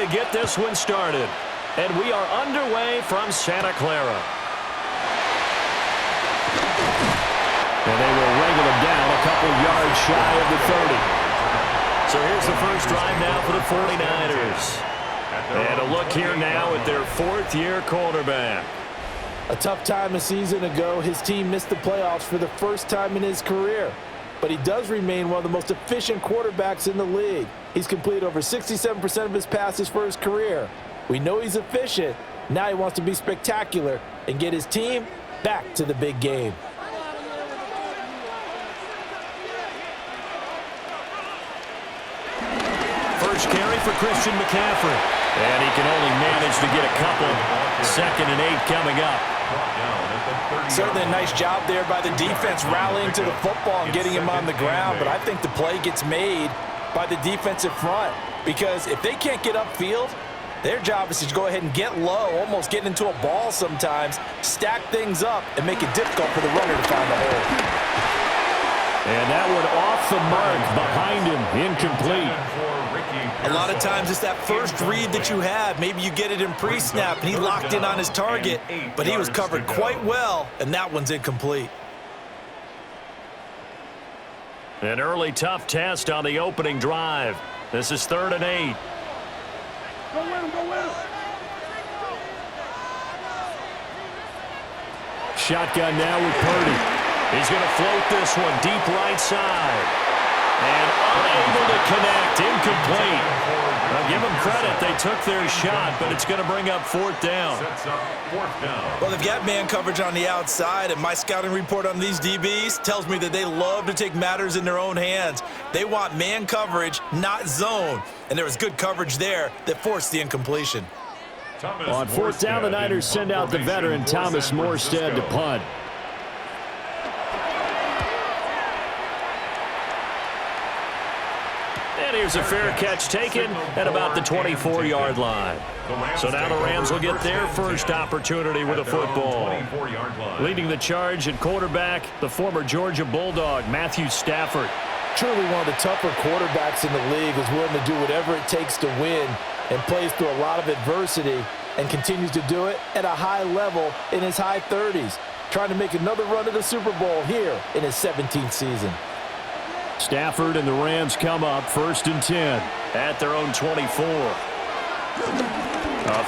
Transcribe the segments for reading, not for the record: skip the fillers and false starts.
to get this one started. And we are underway from Santa Clara. And they will wrangle them down a couple yards shy of the 30. So here's the first drive now for the 49ers. And a look here now at their fourth-year quarterback. A tough time a season ago, his team missed the playoffs for the first time in his career. But he does remain one of the most efficient quarterbacks in the league. He's completed over 67% of his passes for his career. We know he's efficient. Now he wants to be spectacular and get his team back to the big game. First carry for Christian McCaffrey. And he can only manage to get a couple. 2nd and 8 coming up. Certainly a nice job there by the defense rallying to the football and getting him on the ground. But I think the play gets made by the defensive front. Because if they can't get upfield, their job is to go ahead and get low, almost get into a ball sometimes, stack things up, and make it difficult for the runner to find the hole. And that one off the mark behind him, incomplete. A lot of times it's that first read that you have. Maybe you get it in pre-snap, and he locked in on his target, but he was covered quite well, and that one's incomplete. An early tough test on the opening drive. This is 3rd and 8. Go win him, go win him. Shotgun now with Purdy. He's going to float this one deep right side. And unable to connect, incomplete. Now give them credit, they took their shot, but it's going to bring up 4th down. Well, they've got man coverage on the outside, and my scouting report on these DBs tells me that they love to take matters in their own hands. They want man coverage, not zone. And there was good coverage there that forced the incompletion. On 4th down, the Niners send out the veteran Thomas Morstead to punt. And here's a fair catch taken at about the 24-yard line. So now the Rams will get their first opportunity with a football. Leading the charge at quarterback, the former Georgia Bulldog, Matthew Stafford. Truly one of the tougher quarterbacks in the league, is willing to do whatever it takes to win and plays through a lot of adversity and continues to do it at a high level in his high 30s, trying to make another run at the Super Bowl here in his 17th season. Stafford and the Rams come up 1st and 10 at their own 24. A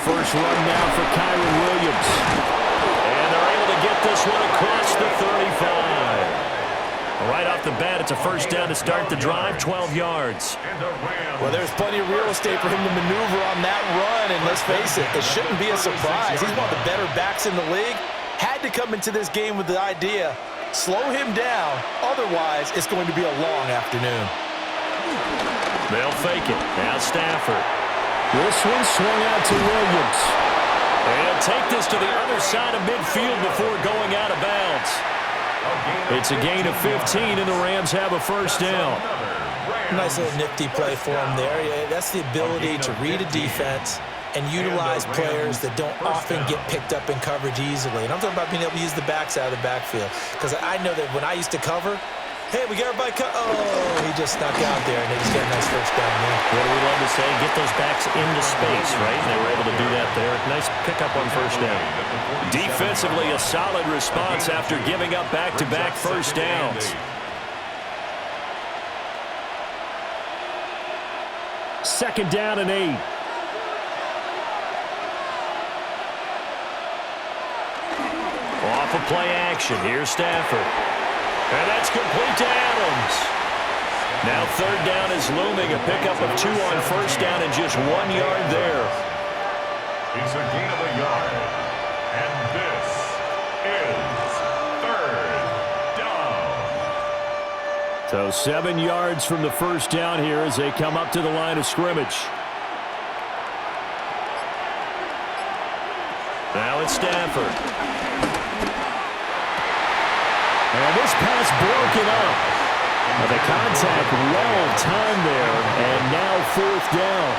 first run now for Kyron Williams. And they're able to get this one across the 35. Right off the bat, it's a first down to start the drive, 12 yards. Well, there's plenty of real estate for him to maneuver on that run, and let's face it, it shouldn't be a surprise. He's one of the better backs in the league. Had to come into this game with the idea, slow him down, otherwise it's going to be a long afternoon. They'll fake it. Now Stafford. This one swung out to Williams. And take this to the other side of midfield before going out of bounds. It's a gain of 15, and the Rams have a first down. Nice little nifty play for him there. Yeah, that's the ability to read a defense and utilize players that don't often get picked up in coverage easily. And I'm talking about being able to use the backs out of the backfield. Because I know that when I used to cover, hey, we got everybody oh, he just snuck out there, and they just got a nice first down there. What do we love to say? Get those backs into space, right? And they were able to do that there. Nice pickup on first down. Defensively, a solid response after giving up back-to-back first downs. Second down and 8. Off of play action. Here's Stafford. And that's complete to Adams. Now 3rd down is looming. A pickup of 2 on first down and just 1 yard there. It's a gain of a yard. And this is 3rd down. So 7 yards from the first down here as they come up to the line of scrimmage. Now it's Stafford. And this pass broken up. The contact well-timed there, and now 4th down.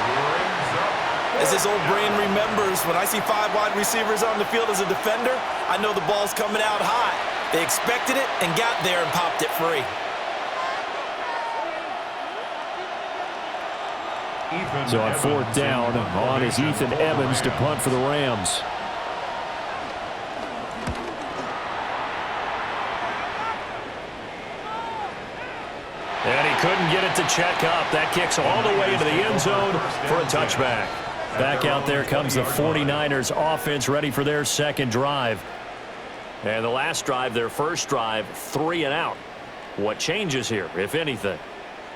As his old brain remembers, when I see 5 wide receivers on the field as a defender, I know the ball's coming out hot. They expected it and got there and popped it free. So on 4th down, on is Ethan Evans to punt for the Rams. And he couldn't get it to check up. That kicks all the way into the end zone for a touchback. Back out there comes the 49ers offense, ready for their second drive. And the last drive, their first drive, 3 and out. What changes here, if anything?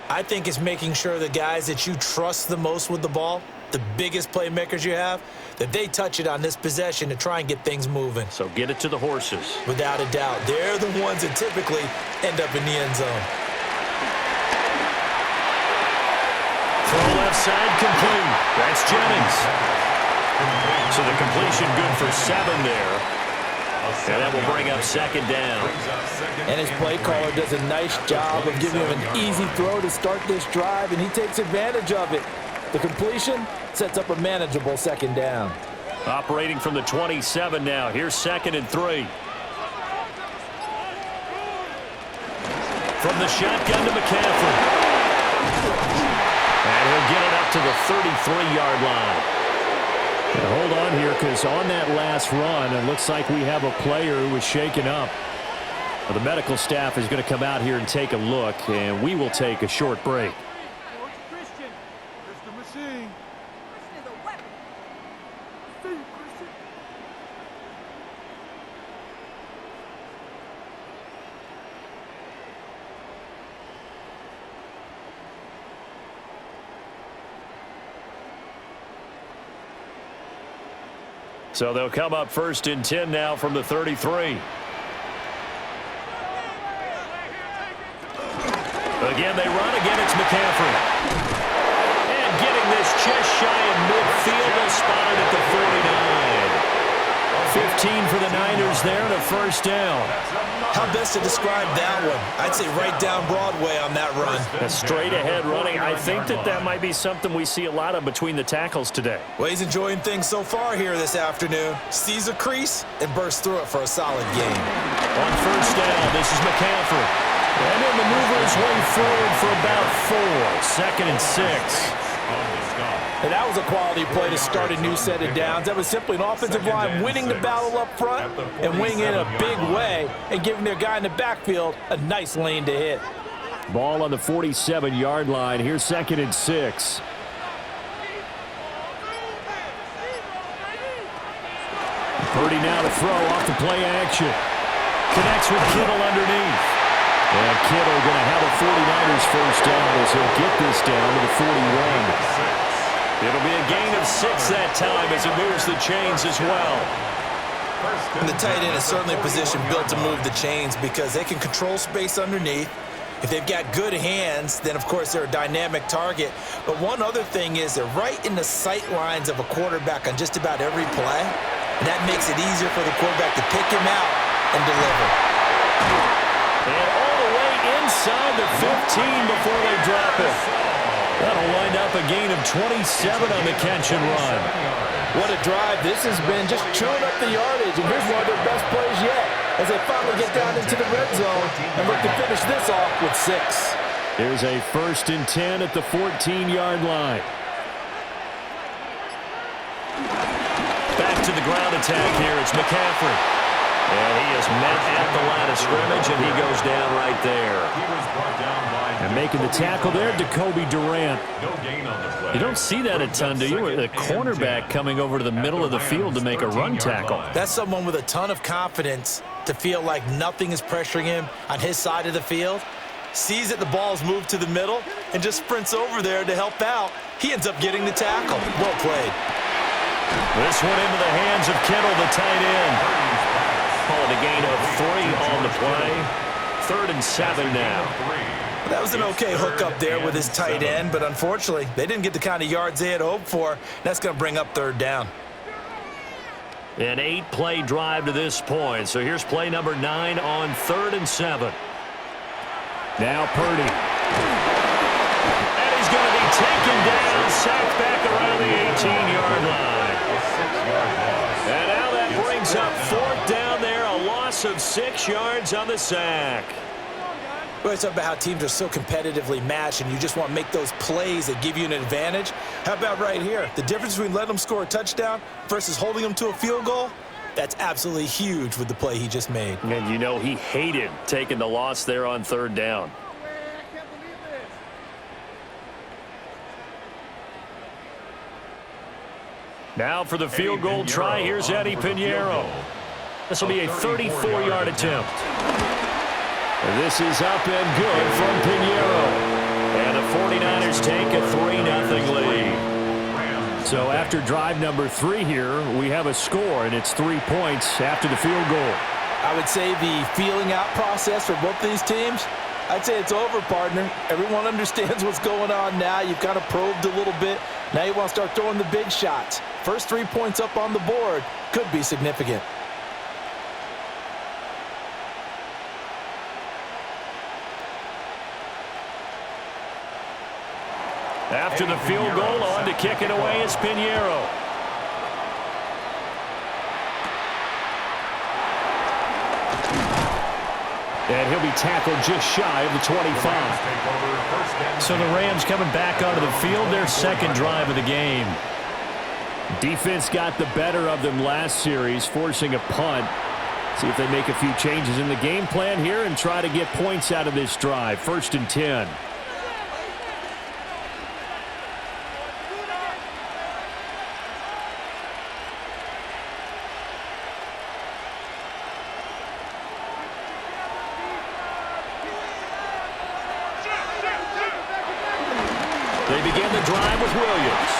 I think it's making sure the guys that you trust the most with the ball, the biggest playmakers you have, that they touch it on this possession to try and get things moving. So get it to the horses. Without a doubt. They're the ones that typically end up in the end zone. Throw left side complete. That's Jennings. So the completion good for 7 there. And that will bring up 2nd down. And his play caller does a nice job of giving him an easy throw to start this drive, and he takes advantage of it. The completion sets up a manageable 2nd down. Operating from the 27 now. Here's 2nd and 3. From the shotgun to McCaffrey. And he'll get it up to the 33-yard line. Now hold on here, because on that last run, it looks like we have a player who was shaken up. Well, the medical staff is going to come out here and take a look, and we will take a short break. So they'll come up 1st and 10 now from the 33. Again, they run. Again, it's McCaffrey. And getting this just shy of midfield. They'll spot it at the 49. 15 for the Niners there and a 1st down. How best to describe that one? I'd say right down Broadway on that run. A straight ahead running. I think that might be something we see a lot of between the tackles today. Well, he's enjoying things so far here this afternoon. Sees a crease and bursts through it for a solid game. On 1st down, this is McCaffrey. And he'll maneuver his way forward for about 4. 2nd and 6. And that was a quality play to start a new set of downs. That was simply an offensive line winning the battle up front and winning it in a big way and giving their guy in the backfield a nice lane to hit. Ball on the 47-yard line. Here's 2nd and 6. Purdy now to throw off the play action. Connects with Kittle underneath. And Kittle going to have a 49ers 1st down as he'll get this down to the 41. It'll be a gain of 6 that time as it moves the chains as well. And the tight end is certainly a position built to move the chains because they can control space underneath. If they've got good hands, then of course they're a dynamic target. But one other thing is they're right in the sight lines of a quarterback on just about every play. And that makes it easier for the quarterback to pick him out and deliver. And all the way inside the 15 before they drop it. That'll wind up a gain of 27 on the catch and run. What a drive this has been, just chewing up the yardage. And here's one of their best plays yet as they finally get down into the red zone and look to finish this off with 6. Here's a 1st and 10 at the 14-yard line. Back to the ground attack here. It's McCaffrey. And he is met at the line of scrimmage, and he goes down right there. And making the tackle there, Jacoby Durant. You don't see that a ton, do you? The cornerback coming over to the middle of the field to make a run tackle. That's someone with a ton of confidence to feel like nothing is pressuring him on his side of the field. Sees that the ball's moved to the middle and just sprints over there to help out. He ends up getting the tackle. Well played. This one into the hands of Kittle, the tight end. Call it a gain of 3 on the play. 3rd and 7 now. That was an okay hook up there with his tight end, but unfortunately, they didn't get the kind of yards they had hoped for. That's going to bring up 3rd down. An 8-play drive to this point. So here's play number 9 on 3rd and 7. Now Purdy. And he's going to be taken down, sacked back around the 18-yard line. And now that brings up 4th down there, a loss of 6 yards on the sack. We always talk about how teams are so competitively matched and you just want to make those plays that give you an advantage. How about right here? The difference between letting them score a touchdown versus holding them to a field goal, that's absolutely huge with the play he just made. And you know he hated taking the loss there on third down. Now for the field goal try, here's Eddie Pinheiro. This will be a 34-yard attempt. This is up and good from Pinheiro. And the 49ers take a 3-0 lead. So after drive number 3 here, we have a score, and it's 3 points after the field goal. I would say the feeling out process for both these teams, I'd say it's over, partner. Everyone understands what's going on now. You've kind of probed a little bit. Now you want to start throwing the big shots. First 3 points up on the board could be significant. After the field goal, on to kick it away is Pinheiro. And he'll be tackled just shy of the 25. So the Rams coming back onto the field, their second drive of the game. Defense got the better of them last series, forcing a punt. See if they make a few changes in the game plan here and try to get points out of this drive. 1st and 10. They begin the drive with Williams.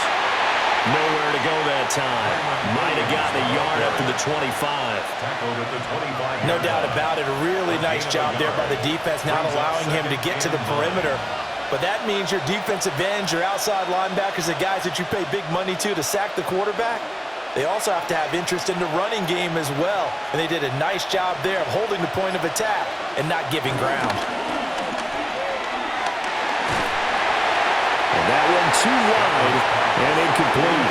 Nowhere to go that time. Might have gotten a yard up to the 25. No doubt about it. A really nice job there by the defense, not allowing him to get to the perimeter. But that means your defensive ends, your outside linebackers, the guys that you pay big money to sack the quarterback, they also have to have interest in the running game as well. And they did a nice job there of holding the point of attack and not giving ground. That one too wide and incomplete.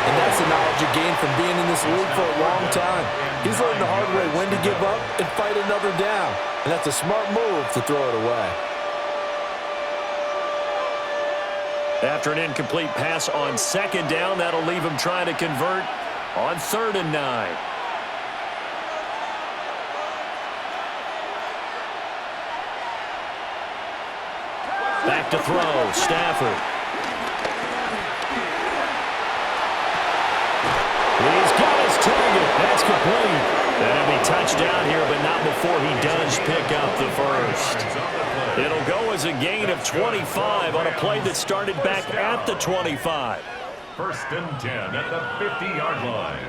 And that's the knowledge you gain from being in this league for a long time. He's learned the hard way when to give up and fight another down. And that's a smart move to throw it away. After an incomplete pass on 2nd down, that'll leave him trying to convert on 3rd and 9. Back to throw, Stafford. He's got his target. That's complete. That'll be touchdown here, but not before he does pick up the first. It'll go as a gain of 25 on a play that started back at the 25. 1st and 10 at the 50-yard line.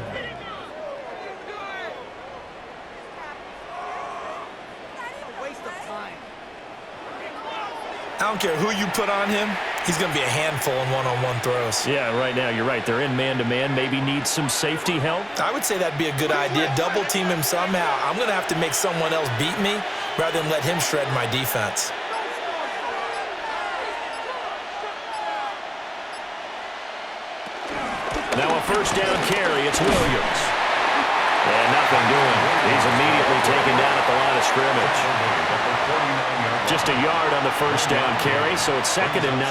I don't care who you put on him, he's going to be a handful in one-on-one throws. Yeah, right now, you're right. They're in man-to-man. Maybe needs some safety help. I would say that'd be a good idea. Double team him somehow. I'm going to have to make someone else beat me rather than let him shred my defense. Now a 1st down carry. It's Williams. And nothing doing. He's immediately taken down at the line of scrimmage. Just a yard on the 1st down carry, so it's 2nd and 9.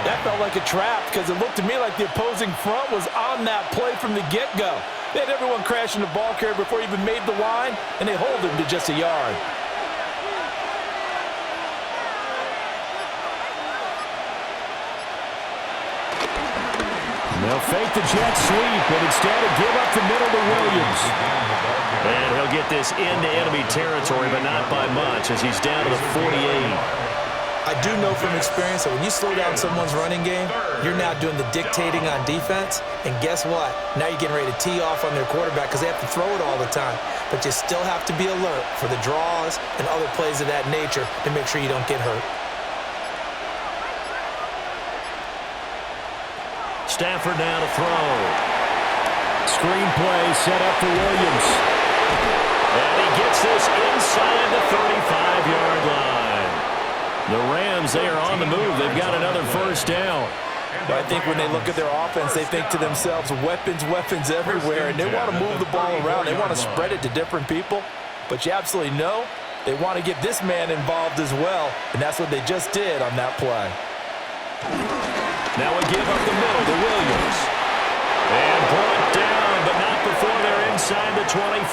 That felt like a trap because it looked to me like the opposing front was on that play from the get-go. They had everyone crashing the ball carrier before he even made the line, and they hold him to just a yard. They'll fake the jet sweep, but instead of give up the middle to Williams. And he'll get this into enemy territory, but not by much, as he's down to the 48. I do know from experience that when you slow down someone's running game, you're now doing the dictating on defense. And guess what? Now you're getting ready to tee off on their quarterback because they have to throw it all the time. But you still have to be alert for the draws and other plays of that nature to make sure you don't get hurt. Stafford now to throw. Screen play set up for Williams. And he gets this inside the 35-yard line. The Rams, they are on the move. They've got another 1st down. But I think when they look at their offense, they think to themselves, weapons, weapons everywhere, and they want to move the ball around. They want to spread it to different people. But you absolutely know They want to get this man involved as well, and that's what they just did on that play. Now we give up the middle to Williams. And brought down, but not before they're inside the 25.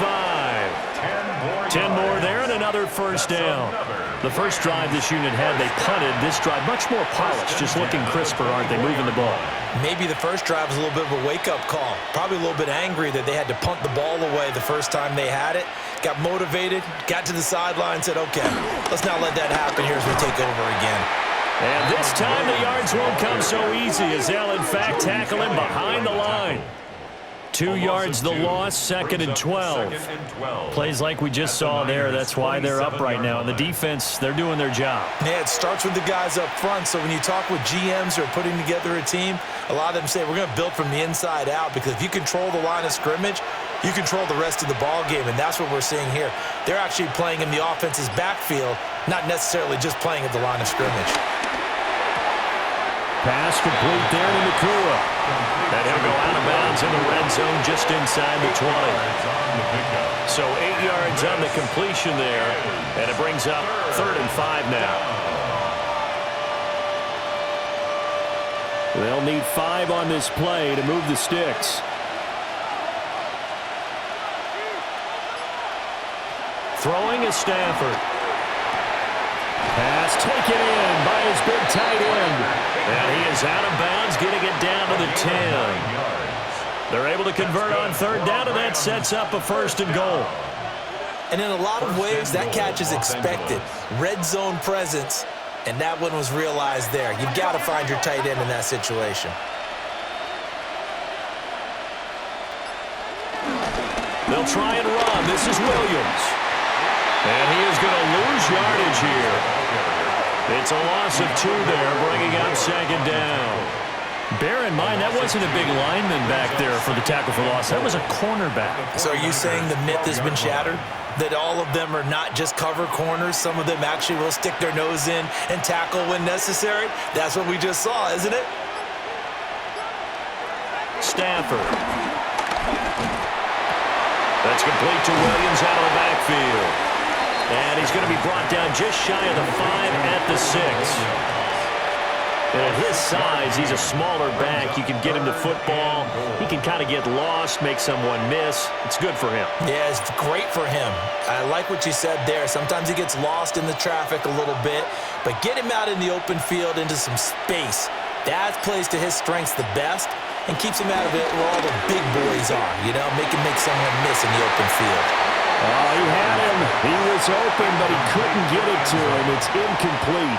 10 more there and another first down. The first drive this unit had, they punted. This drive, much more polished, just looking crisper, aren't they, moving the ball? Maybe the first drive was a little bit of a wake-up call. Probably a little bit angry that they had to punt the ball away the first time they had it. Got motivated, got to the sideline, said, okay, let's not let that happen here as we take over again. And this time the yards won't come so easy as they'll, in fact, tackle him behind the line. 2 yards the loss, 2nd and 12. Plays like we just saw there. That's why they're up right now. And the defense, they're doing their job. Yeah, it starts with the guys up front. So when you talk with GMs who are putting together a team, a lot of them say we're going to build from the inside out, because if you control the line of scrimmage, you control the rest of the ball game, and that's what we're seeing here. They're actually playing in the offense's backfield, not necessarily just playing at the line of scrimmage. Pass complete there to Nakua. And he'll go out of bounds in the red zone just inside the 20. So 8 yards on the completion there, and it brings up 3rd and 5 now. They'll need 5 on this play to move the sticks. Throwing is Stafford. Pass taken in by his big tight end. And he is out of bounds, getting it down to the 10. They're able to convert on 3rd down, and that sets up a 1st and goal. And in a lot of ways, that catch is expected. Red zone presence, and that one was realized there. You've got to find your tight end in that situation. They'll try and run. This is Williams. And he is going to lose yardage here. It's a loss of 2 there, bringing up 2nd down. Bear in mind, that wasn't a big lineman back there for the tackle for loss. That was a cornerback. So are you saying the myth has been shattered? That all of them are not just cover corners? Some of them actually will stick their nose in and tackle when necessary? That's what we just saw, isn't it? Stafford. That's complete to Williams out of the backfield. And he's going to be brought down just shy of the 5 at the 6. And at his size, he's a smaller back. You can get him to football. He can kind of get lost, make someone miss. It's good for him. Yeah, it's great for him. I like what you said there. Sometimes he gets lost in the traffic a little bit. But get him out in the open field into some space. That plays to his strengths the best and keeps him out of it where all the big boys are, you know, make someone miss in the open field. Oh, he had him. He was open, but he couldn't get it to him. It's incomplete.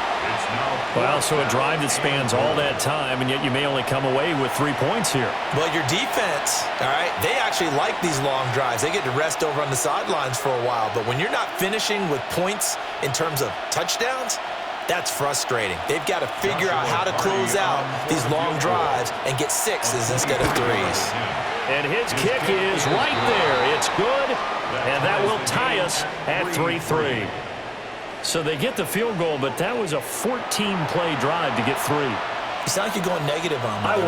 Well, so a drive that spans all that time, and yet you may only come away with 3 points here. Well, your defense, all right, they actually like these long drives. They get to rest over on the sidelines for a while. But when you're not finishing with points in terms of touchdowns, that's frustrating. They've got to figure out how to close out these long drives and get 6s instead of 3s. And his kick is right there. It's good, and that will tie us at 3-3. So they get the field goal, but that was a 14-play drive to get 3. You sound like you're going negative on me, partner.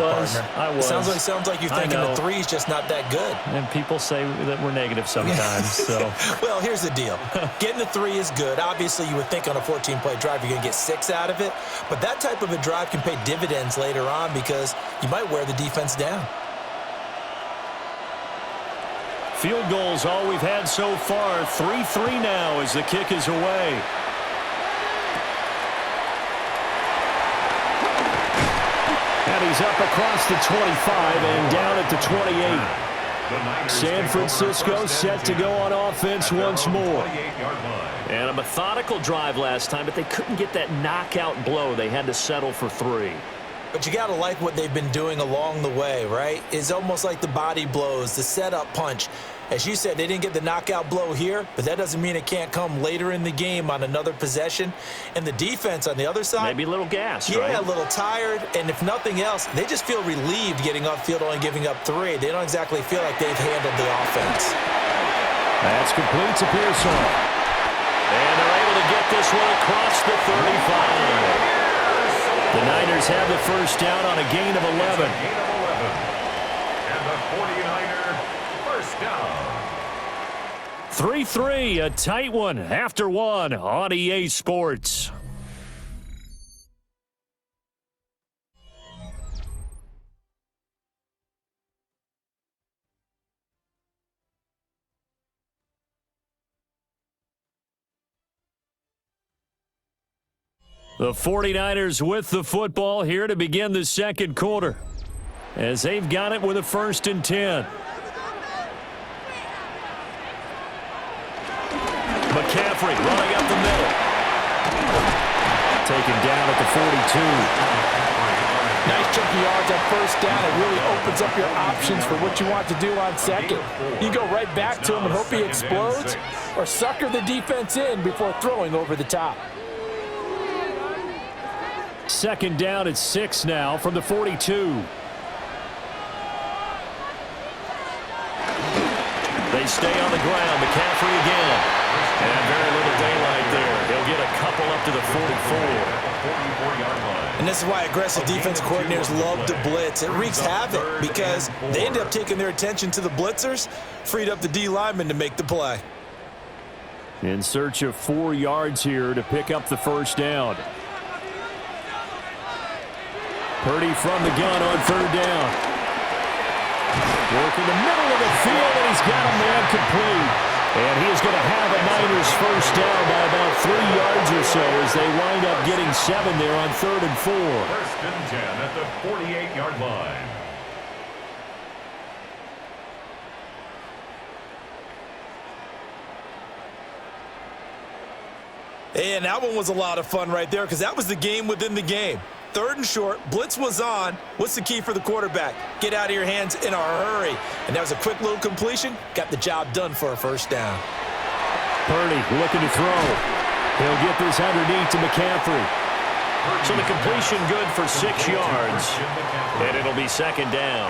I was. It sounds like you're thinking the 3 is just not that good. And people say that we're negative sometimes. So. Well, here's the deal. Getting the 3 is good. Obviously, you would think on a 14-play drive you're going to get 6 out of it. But that type of a drive can pay dividends later on because you might wear the defense down. Field goals all we've had so far. 3-3 now as the kick is away. And he's up across the 25 and down at the 28. San Francisco set to go on offense once more. And a methodical drive last time, but they couldn't get that knockout blow. They had to settle for 3. But you got to like what they've been doing along the way, right? It's almost like the body blows, the setup punch. As you said, they didn't get the knockout blow here, but that doesn't mean it can't come later in the game on another possession. And the defense on the other side, maybe a little gassed, right? Yeah, a little tired. And if nothing else, they just feel relieved getting upfield, only giving up 3. They don't exactly feel like they've handled the offense. That's complete to Pearson. And they're able to get this one across the 35. The Niners have the first down on a gain of 11. And the 49er first down. 3-3, a tight one after one on EA Sports. The 49ers with the football here to begin the second quarter, as they've got it with a 1st and 10. McCaffrey running up the middle. Taken down at the 42. Nice chunky yards on 1st down. It really opens up your options for what you want to do on 2nd. You go right back to him and hope he explodes, or sucker the defense in before throwing over the top. 2nd down at 6 now from the 42. They stay on the ground. McCaffrey again. And very little daylight there. He'll get a couple up to the 44. And this is why aggressive defense coordinators love to blitz. It wreaks havoc because they end up taking their attention to the blitzers, freed up the D lineman to make the play. In search of 4 yards here to pick up the 1st down. Purdy from the gun on 3rd down. Work in the middle of the field, and he's got a man complete. And he is going to have a Niners 1st down by about 3 yards or so as they wind up getting 7 there on 3rd and 4. 1st and 10 at the 48-yard line. And that one was a lot of fun right there because that was the game within the game. 3rd and short, blitz was on. What's the key for the quarterback? Get out of your hands in a hurry. And that was a quick little completion. Got the job done for a 1st down. Purdy looking to throw. He'll get this underneath to McCaffrey. So the completion good for 6 yards. And it'll be 2nd down.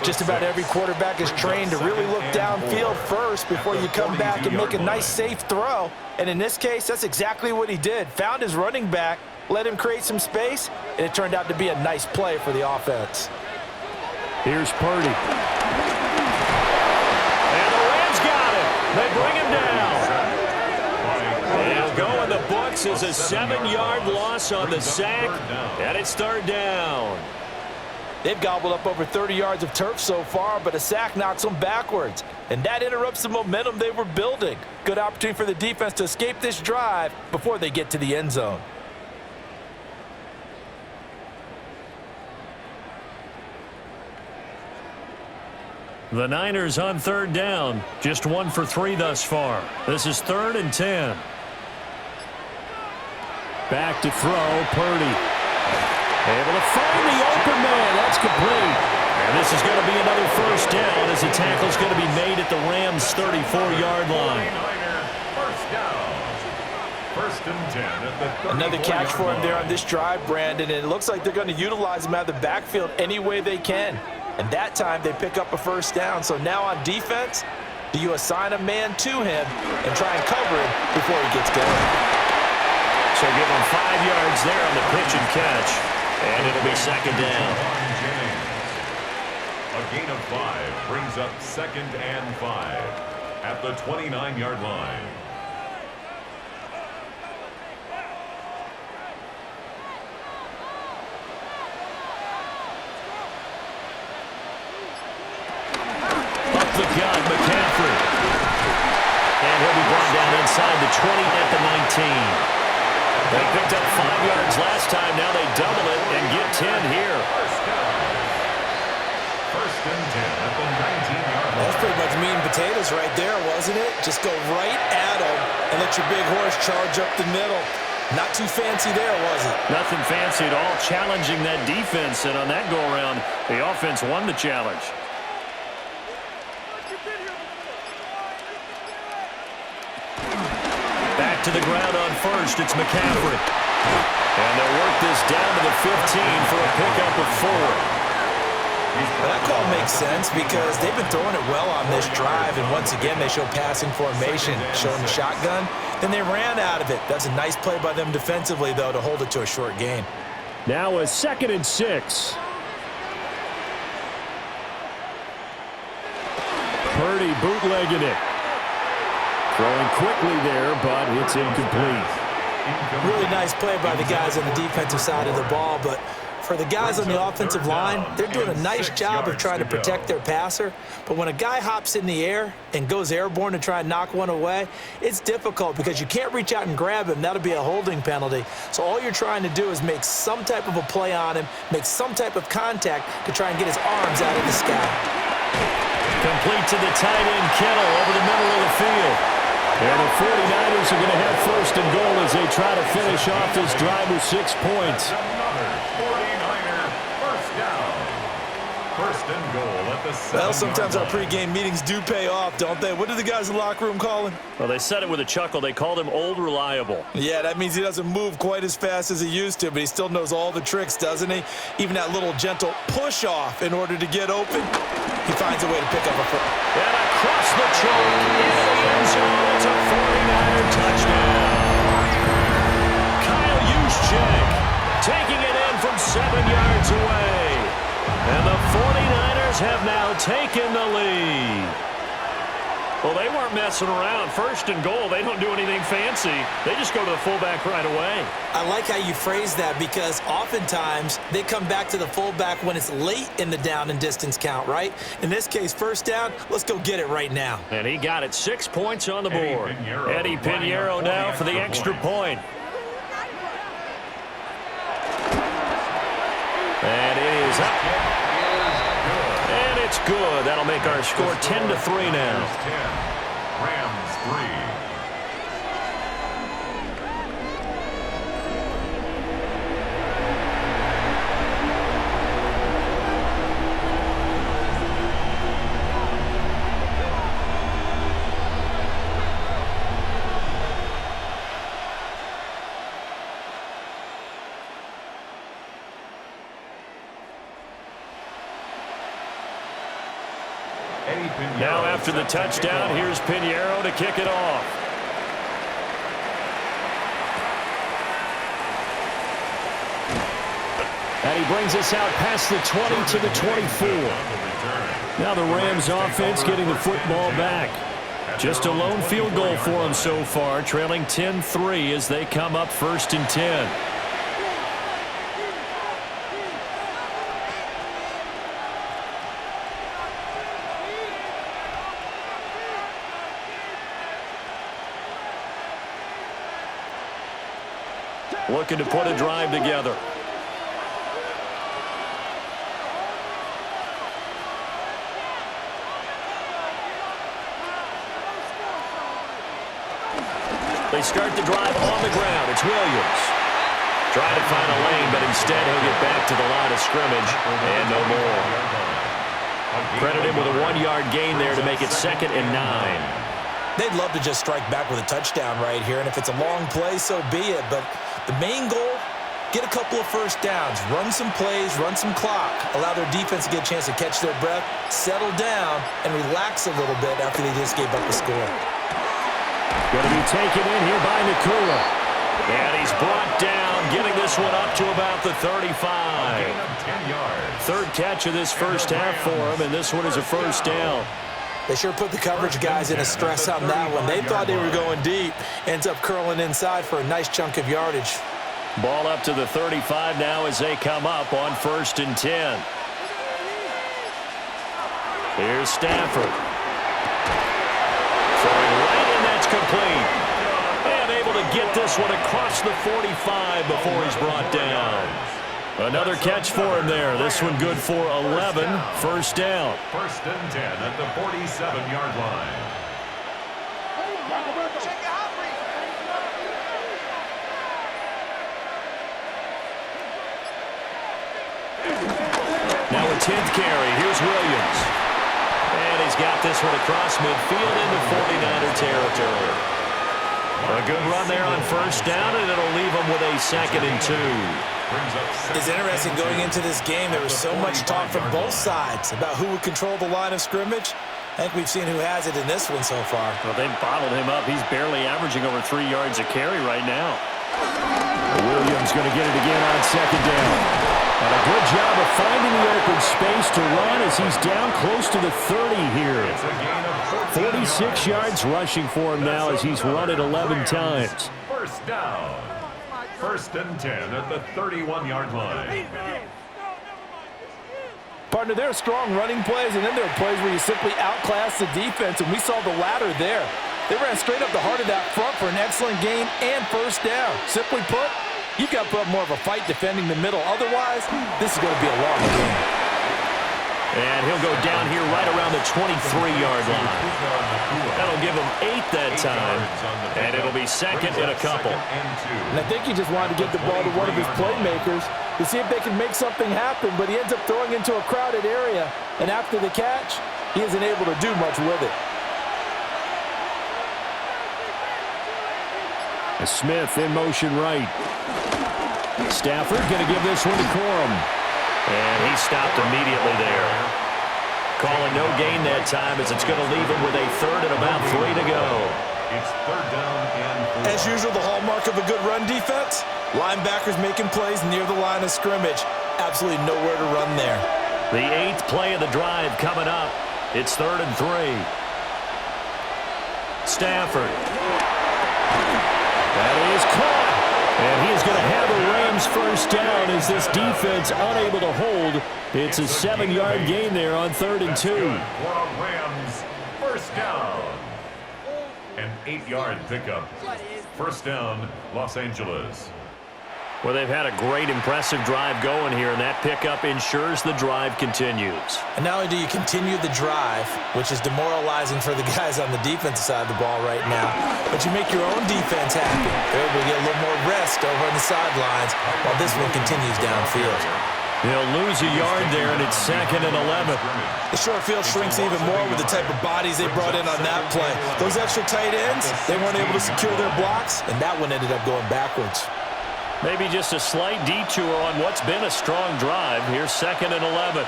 Just about every quarterback is trained to really look downfield first before you come back and make a nice, safe throw. And in this case, that's exactly what he did. Found his running back, let him create some space, and it turned out to be a nice play for the offense. Here's Purdy. And the Rams got him. They bring him down. He'll go in the books as a 7-yard loss on the sack, and it's 3rd down. They've gobbled up over 30 yards of turf so far, but a sack knocks them backwards, and that interrupts the momentum they were building. Good opportunity for the defense to escape this drive before they get to the end zone. The Niners on 3rd down. Just 1 for 3 thus far. This is 3rd and 10. Back to throw, Purdy. Able to find the open man. That's complete. And this is going to be another 1st down as the tackle's going to be made at the Rams' 34-yard line. 1st and 10 at the 34-yard line. Another catch for him there on this drive, Brandon, and it looks like they're going to utilize him out of the backfield any way they can. And that time they pick up a 1st down. So now on defense, do you assign a man to him and try and cover him before he gets going? So give him 5 yards there on the pitch and catch. And it'll be 2nd down. A gain of 5 brings up 2nd and 5 at the 29-yard line. Up the gun, McCaffrey. And he'll be brought down inside the 20 at the 19. They picked up 5 yards last time. Now they double it and get 10 here. 1st and 10 at the 19-yard line. That's pretty much meat and potatoes right there, wasn't it? Just go right at him and let your big horse charge up the middle. Not too fancy there, was it? Nothing fancy at all. Challenging that defense, and on that go-around, the offense won the challenge. Back to the ground on 1st. It's McCaffrey. And they'll work this down to the 15 for a pickup of 4. That call makes sense because they've been throwing it well on this drive, and once again they show passing formation, showing the shotgun. Then they ran out of it. That's a nice play by them defensively, though, to hold it to a short gain. Now a 2nd and 6. Purdy bootlegging it. Throwing quickly there, but it's incomplete. Really nice play by the guys on the defensive side of the ball, but for the guys on the offensive line, they're doing a nice job of trying to protect their passer. But when a guy hops in the air and goes airborne to try and knock one away, it's difficult because you can't reach out and grab him. That'll be a holding penalty. So all you're trying to do is make some type of a play on him, make some type of contact to try and get his arms out of the sky. Complete to the tight end, Kittle, over the middle of the field. And the 49ers are going to have first and goal as they try to finish off this drive with 6 points. Another 49er first down. First and goal at the 7-yard Well, sometimes our line. pregame meetings do pay off, don't they? What do the guys in the locker room call him? Well, they said it with a chuckle. They called him Old Reliable. Yeah, that means he doesn't move quite as fast as he used to, but he still knows all the tricks, doesn't he? Even that little gentle push-off in order to get open, he finds a way to pick up a foot. And across the choke, into the end zone. It's a 49er touchdown. Kyle Juszczyk taking it in from 7 yards away. And the 49ers have now taken the lead. Well, they weren't messing around. First and goal, they don't do anything fancy. They just go to the fullback right away. I like how you phrase that because oftentimes they come back to the fullback when it's late in the down and distance count, right? In this case, first down, let's go get it right now. And he got it. 6 points on the board. Eddie Pinheiro now for the extra point. And it is up. And it's good. That'll make our score 10-3 now. Rams 3. Now after the touchdown, here's Pinheiro to kick it off. And he brings us out past the 20 to the 24. Now the Rams offense getting the football back. Just a lone field goal for them so far, trailing 10-3 as they come up first and 10. Looking to put a drive together. They start the drive on the ground. It's Williams. Trying to find a lane, but instead he'll get back to the line of scrimmage. And no more. Credit him with a 1-yard gain there to make it 2nd and 9. They'd love to just strike back with a touchdown right here, and if it's a long play, so be it. But the main goal, get a couple of first downs, run some plays, run some clock, allow their defense to get a chance to catch their breath, settle down, and relax a little bit after they just gave up a score. Going to be taken in here by Nakula. And he's brought down, getting this one up to about the 35. 10 yards. Third catch of this first half for him, and this one is a first down. They sure put the coverage guys in a stress on that one. They thought they were going deep. Ends up curling inside for a nice chunk of yardage. Ball up to the 35 now as they come up on first and 10. Here's Stafford. Throwing right, and that's complete. And able to get this one across the 45 before he's brought down. Another catch for him there. This one good for 11. First down. First and 10 at the 47-yard line. Now a 10th carry. Here's Williams. And he's got this one across midfield into 49er territory. A good run there on first down, and it'll leave him with a 2nd and 2. It's interesting going into this game. There was so much talk from both sides about who would control the line of scrimmage. I think we've seen who has it in this one so far. Well, they bottled him up. He's barely averaging over 3 yards a carry right now. Williams going to get it again on 2nd down. And a good job of finding the open space to run as as he's down close to the 30 here. 46 yards rushing for him now as he's run it 11 times. First down. First and 10 at the 31-yard line. Partner, there are strong running plays, and then there are plays where you simply outclass the defense, and we saw the latter there. They ran straight up the heart of that front for an excellent gain and first down. Simply put, you've got to put up more of a fight defending the middle. Otherwise, this is going to be a long game. And he'll go down here right around the 23-yard line. That'll give him 8 that time, and it'll be second and a couple. And I think he just wanted to get the ball to one of his playmakers to see if they can make something happen, but he ends up throwing into a crowded area, and after the catch, he isn't able to do much with it. Smith in motion right. Stafford going to give this one to Corum. And he stopped immediately there. Calling no gain that time as it's going to leave him with a third and about 3 to go. It's third down and 4. As usual, the hallmark of a good run defense, linebackers making plays near the line of scrimmage. Absolutely nowhere to run there. The 8th play of the drive coming up. It's 3rd and 3. Stafford. That is caught. And he is going to have a Rams first down as this defense unable to hold. It's a 7-yard gain there on 3rd and 2. For a Rams first down. An 8-yard pickup. First down, Los Angeles. Well, they've had a great, impressive drive going here, and that pickup ensures the drive continues. And not only do you continue the drive, which is demoralizing for the guys on the defensive side of the ball right now, but you make your own defense happy. They're able to get a little more rest over on the sidelines while this one continues downfield. They'll lose a yard there, and it's 2nd and 11. The short field shrinks even more with the type of bodies they brought in on that play. Those extra tight ends, they weren't able to secure their blocks, and that one ended up going backwards. Maybe just a slight detour on what's been a strong drive. Here's 2nd and 11.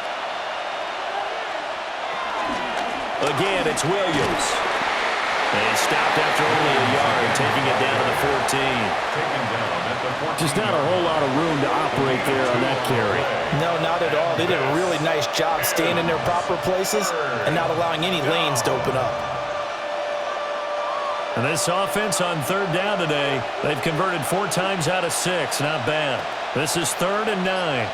Again, it's Williams. And he stopped after only a yard, taking it down to the 14. Just not a whole lot of room to operate there on that carry. No, not at all. They did a really nice job staying in their proper places and not allowing any lanes to open up. And this offense on 3rd down today, they've converted 4 times out of 6. Not bad. This is 3rd and 9.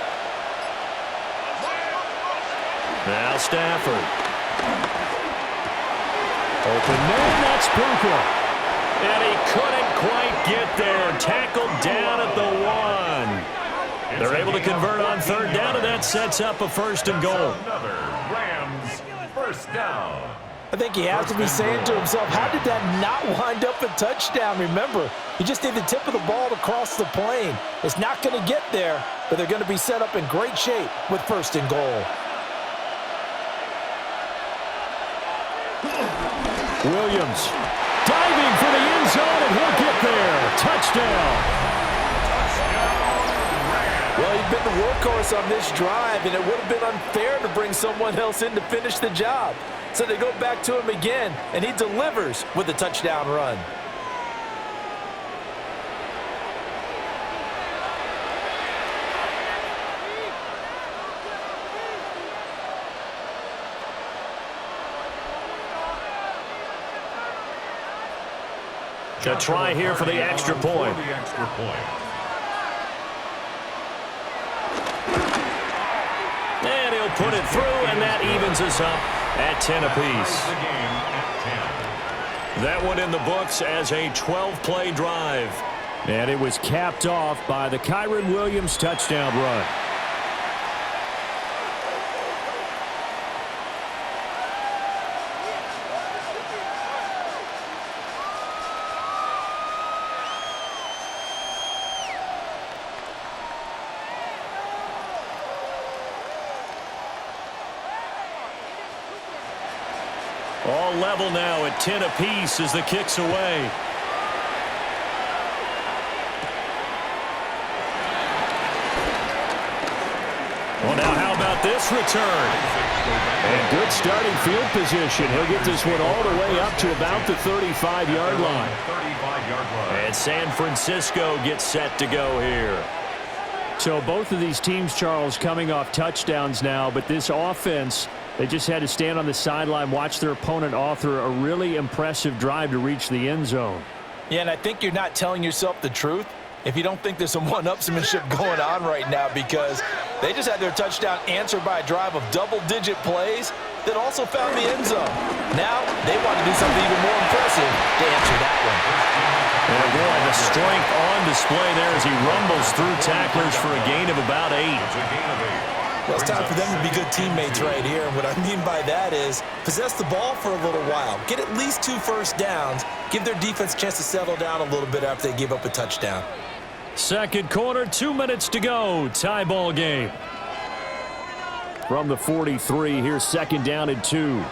Now Stafford. Open man, that's Puka. And he couldn't quite get there. Tackled down at the 1. They're able to convert on 3rd down, and that sets up a 1st and goal. Another Rams first down. I think he has to be saying to himself, how did that not wind up a touchdown? Remember, he just need the tip of the ball to cross the plane. It's not going to get there, but they're going to be set up in great shape with 1st and goal. Williams diving for the end zone, and he'll get there. Touchdown. Well, he's been the workhorse on this drive, and it would have been unfair to bring someone else in to finish the job. So they go back to him again, and he delivers with a touchdown run. A try here for the extra point. And he'll put it through, and that evens us up at 10 apiece. That one in the books as a 12-play drive. And it was capped off by the Kyren Williams touchdown run. All level now at 10 apiece as the kick's away. Well, now how about this return? And good starting field position. He'll get this one all the way up to about the 35-yard line. And San Francisco gets set to go here. So both of these teams, Charles, coming off touchdowns now, but this offense They just had to stand on the sideline, watch their opponent author a really impressive drive to reach the end zone. Yeah, and I think you're not telling yourself the truth if you don't think there's some one-upsmanship going on right now, because they just had their touchdown answered by a drive of double-digit plays that also found the end zone. Now they want to do something even more impressive to answer that one. And boy, the strength on display there as he rumbles through tacklers for a gain of about 8. Well, it's time for them to be good teammates right here. And what I mean by that is possess the ball for a little while. Get at least 2 first downs. Give their defense a chance to settle down a little bit after they give up a touchdown. Second quarter, 2 minutes to go. Tie ball game. From the 43, here's second down and 2.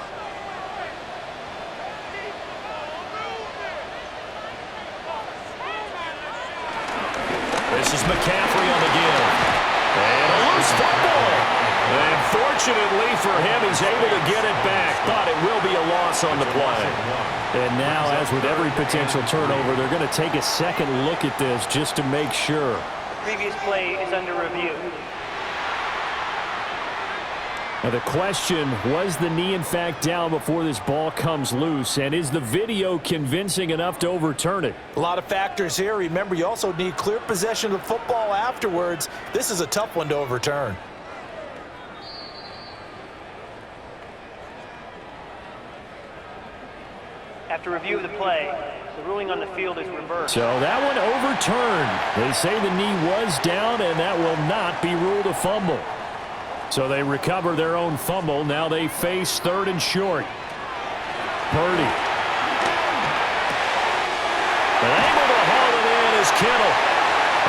This is McCaffrey on the give. And a loose football. And fortunately for him, he's able to get it back. But it will be a loss on the play. And now, as with every potential turnover, they're going to take a second look at this just to make sure. The previous play is under review. Now the question, was the knee in fact down before this ball comes loose? And is the video convincing enough to overturn it? A lot of factors here. Remember, you also need clear possession of the football afterwards. This is a tough one to overturn. After review of the play, the ruling on the field is reversed. So that one overturned. They say the knee was down, and that will not be ruled a fumble. So they recover their own fumble. Now they face third and short. Purdy. And able to haul it in is Kittle.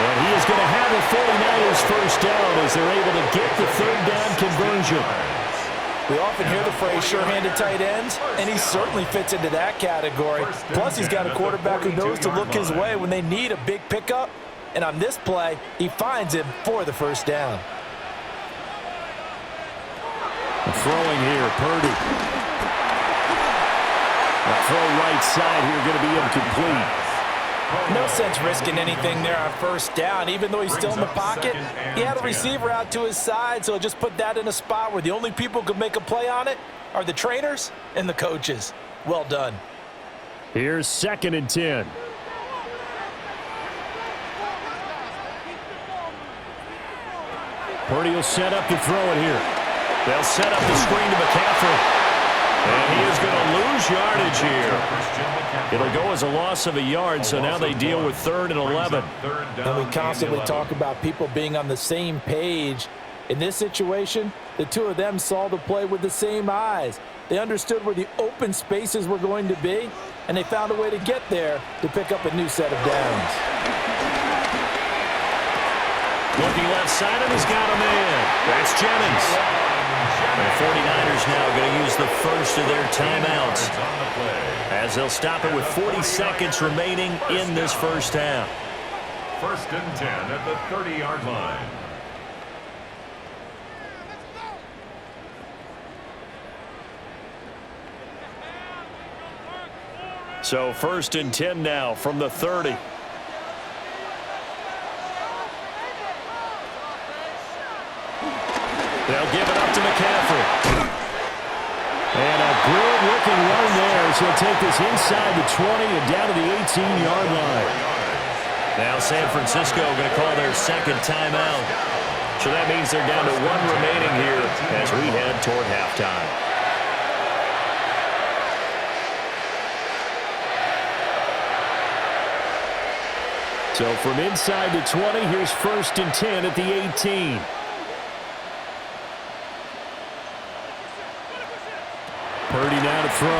And he is going to have a 49ers first down as they're able to get the third down conversion. We often hear the phrase sure-handed tight ends, and he certainly fits into that category. Plus, he's got a quarterback who knows to look his way when they need a big pickup. And on this play, he finds him for the first down. Throwing here, Purdy. The throw right side here going to be incomplete. No sense risking anything there on first down. Even though he's still in the pocket, he had a receiver out to his side, so just put that in a spot where the only people who can make a play on it are the trainers and the coaches. Well done. Here's second and 10. Purdy will set up to throw it here. They'll set up the screen to McCaffrey. And he is going to lose yardage here. It'll go as a loss of a yard, so now they deal with 3rd and 11. And we constantly talk about people being on the same page. In this situation, the two of them saw the play with the same eyes. They understood where the open spaces were going to be, and they found a way to get there to pick up a new set of downs. Looking left side, and he's got him in. That's Jennings. And the 49ers now going to use the first of their timeouts as they'll stop it with 40 seconds remaining in this first half. 1st and 10 at the 30-yard line. So 1st and 10 now from the 30. They'll give it up to McCaffrey. And a good-looking run there as he'll take this inside the 20 and down to the 18-yard line. Now San Francisco going to call their second timeout. So that means they're down to 1 remaining here as we head toward halftime. So from inside the 20, here's 1st and 10 at the 18. Purdy now to throw.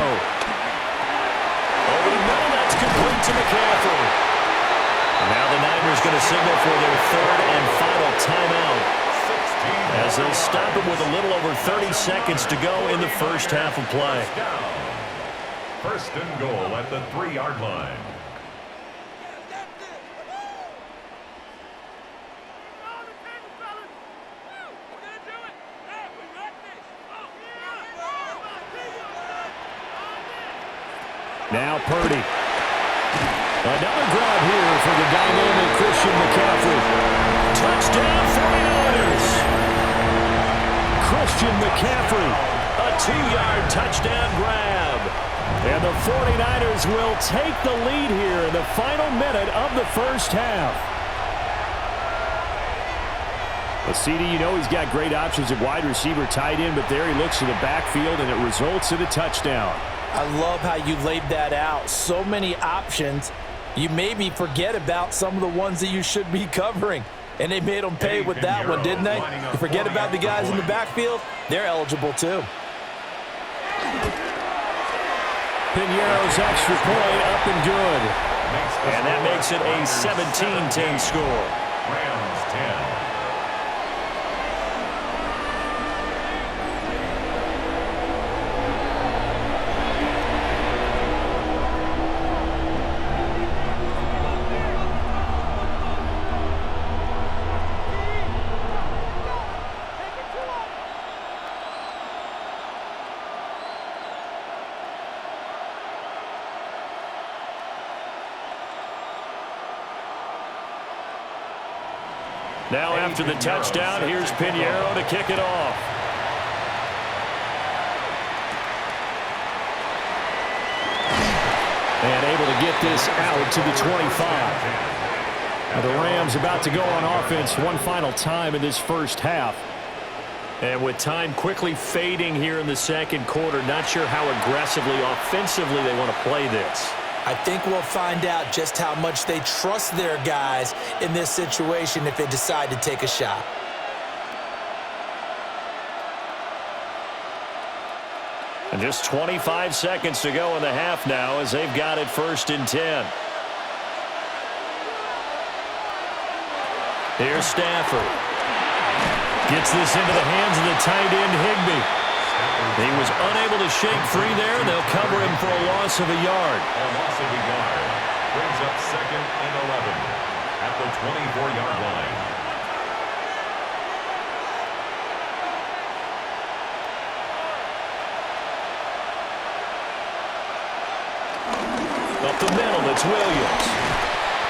Over the middle, that's complete to McCaffrey. Now the Niners going to signal for their 3rd and final timeout as they'll stop it with a little over 30 seconds to go in the first half of play. 1st and goal at the 3-yard line. Now Purdy. Another grab here for the dynamic Christian McCaffrey. Touchdown 49ers. Christian McCaffrey. A 2-yard touchdown grab. And the 49ers will take the lead here in the final minute of the first half. Well, CD, you know he's got great options at wide receiver, tight end, but there he looks to the backfield, and it results in a touchdown. I love how you laid that out. So many options. You maybe forget about some of the ones that you should be covering. And they made them pay with that one, didn't they? You forget about the guys in the backfield, they're eligible too. Piñeiro's extra point up and good. And that makes it a 17-10 score. Rams 10. Now after the touchdown, here's Piñeiro to kick it off. And able to get this out to the 25. Now the Rams about to go on offense one final time in this first half. And with time quickly fading here in the second quarter, not sure how aggressively, offensively they want to play this. I think we'll find out just how much they trust their guys in this situation if they decide to take a shot. And just 25 seconds to go in the half now as they've got it 1st and 10. Here's Stafford. Gets this into the hands of the tight end, Higbee. He was unable to shake free there, and they'll cover him for a loss of a yard. A loss of a yard. Brings up 2nd and 11 at the 24-yard line. Up the middle, it's Williams.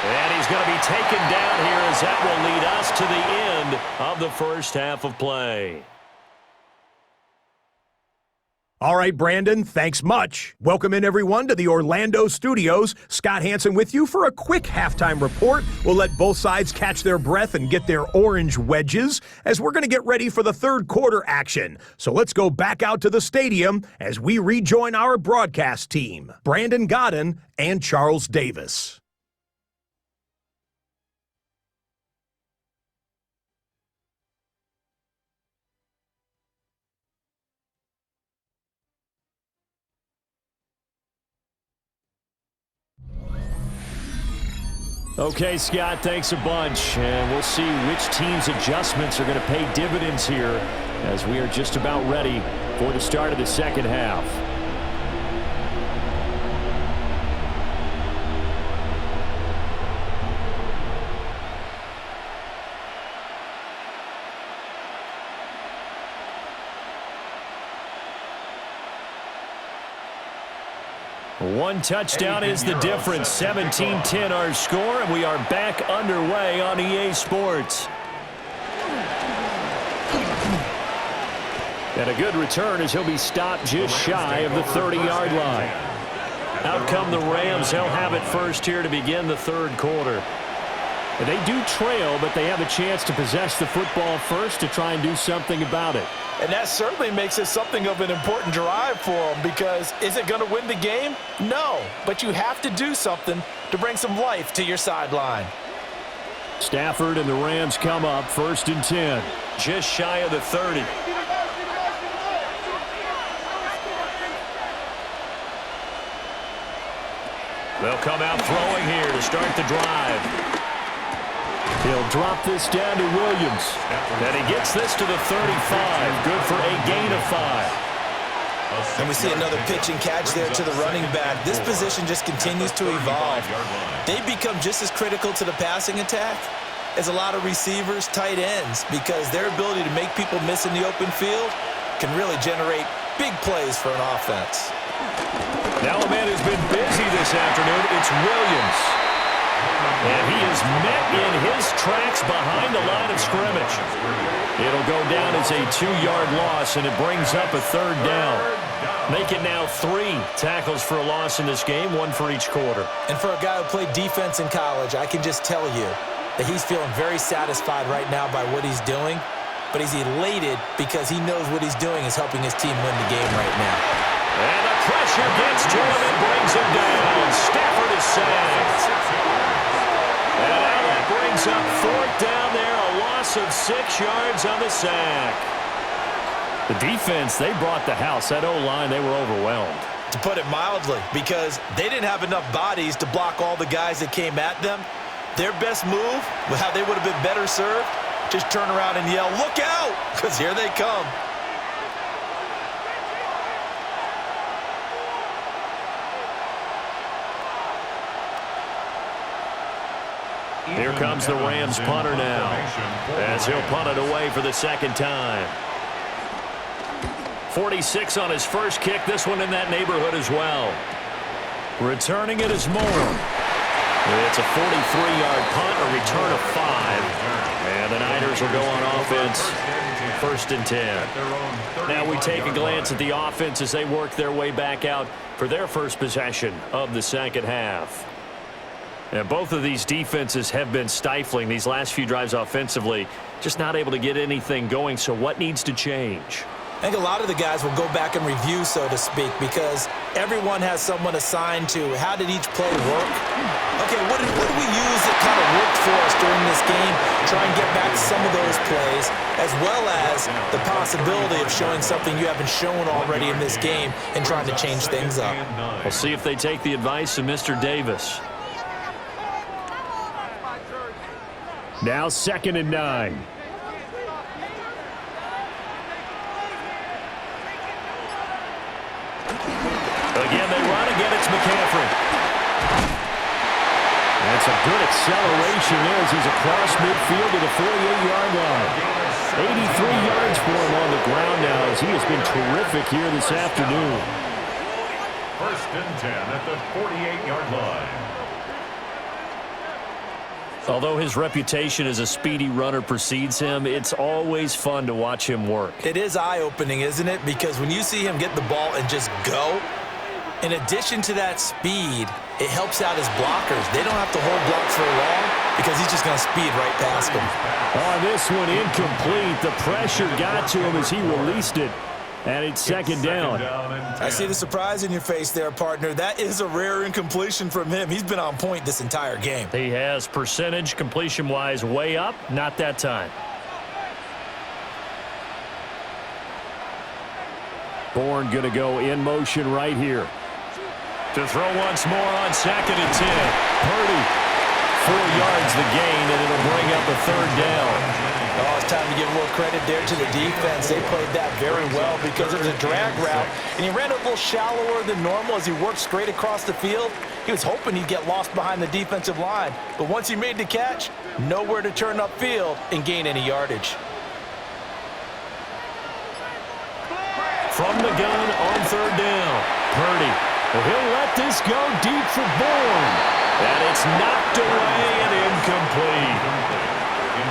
And he's going to be taken down here as that will lead us to the end of the first half of play. All right, Brandon, thanks much. Welcome in, everyone, to the Orlando studios. Scott Hansen with you for a quick halftime report. We'll let both sides catch their breath and get their orange wedges as we're going to get ready for the third quarter action. So let's go back out to the stadium as we rejoin our broadcast team, Brandon Godden and Charles Davis. Okay, Scott, thanks a bunch. And we'll see which team's adjustments are going to pay dividends here as we are just about ready for the start of the second half. One touchdown is the difference. 17-10 our score, and we are back underway on EA Sports. And a good return as he'll be stopped just shy of the 30-yard line. Out come the Rams. They'll have it first here to begin the third quarter. And they do trail, but they have a chance to possess the football first to try and do something about it. And that certainly makes it something of an important drive for them, because is it going to win the game? No, but you have to do something to bring some life to your sideline. Stafford and the Rams come up 1st and 10. Just shy of the 30. They'll come out throwing here to start the drive. He'll drop this down to Williams. And he gets this to the 35. Good for a gain of 5. And we see another pitch and catch there to the running back. This position just continues to evolve. They become just as critical to the passing attack as a lot of receivers, tight ends, because their ability to make people miss in the open field can really generate big plays for an offense. Now a man who's been busy this afternoon, it's Williams. And he is met in his tracks behind the line of scrimmage. It'll go down as a 2-yard loss, and it brings up a 3rd down. Make it now 3 tackles for a loss in this game, 1 for each quarter. And for a guy who played defense in college, I can just tell you that he's feeling very satisfied right now by what he's doing, but he's elated because he knows what he's doing is helping his team win the game right now. And the pressure gets to him and brings him down. Stafford is sacked. And now that brings up 4th down there, a loss of 6 yards on the sack. The defense, they brought the house. That O-line, they were overwhelmed. To put it mildly, because they didn't have enough bodies to block all the guys that came at them. Their best move, how they would have been better served, just turn around and yell, "Look out!" because here they come. Here comes the Rams punter now, as he'll punt it away for the 2nd time. 46 on his first kick, this one in that neighborhood as well. Returning it is Moore. It's a 43-yard punt, a return of 5. And the Niners will go on offense, 1st and 10. Now we take a glance at the offense as they work their way back out for their first possession of the 2nd half. And both of these defenses have been stifling these last few drives offensively, just not able to get anything going. So what needs to change? I think a lot of the guys will go back and review, so to speak, because everyone has someone assigned to how did each play work. Okay, what did we use that kind of worked for us during this game? Try and get back to some of those plays, as well as the possibility of showing something you haven't shown already in this game and trying to change things up. We'll see if they take the advice of Mr. Davis. Now 2nd and 9. Again, they run. Again, it's McCaffrey. That's a good acceleration there as he's across midfield to the 48-yard line. 83 yards for him on the ground now as he has been terrific here this afternoon. 1st and 10 at the 48-yard line. Although his reputation as a speedy runner precedes him, it's always fun to watch him work. It is eye-opening, isn't it? Because when you see him get the ball and just go, in addition to that speed, it helps out his blockers. They don't have to hold blocks for long because he's just going to speed right past them. On this one, incomplete. The pressure got to him as he released it. And it's 2nd down. I see the surprise in your face there, partner. That is a rare incompletion from him. He's been on point this entire game. He has percentage, completion-wise, way up. Not that time. Bourne going to go in motion right here. To throw once more on 2nd and 10. Purdy, 4 yards the gain, and it'll bring up a 3rd down. Oh, it's time to give a little credit there to the defense. They played that very well because it was a drag route, and he ran a little shallower than normal as he worked straight across the field. He was hoping he'd get lost behind the defensive line, but once he made the catch, nowhere to turn upfield and gain any yardage. From the gun on 3rd down, Purdy. Well, he'll let this go deep for Bourne. And it's knocked away and incomplete.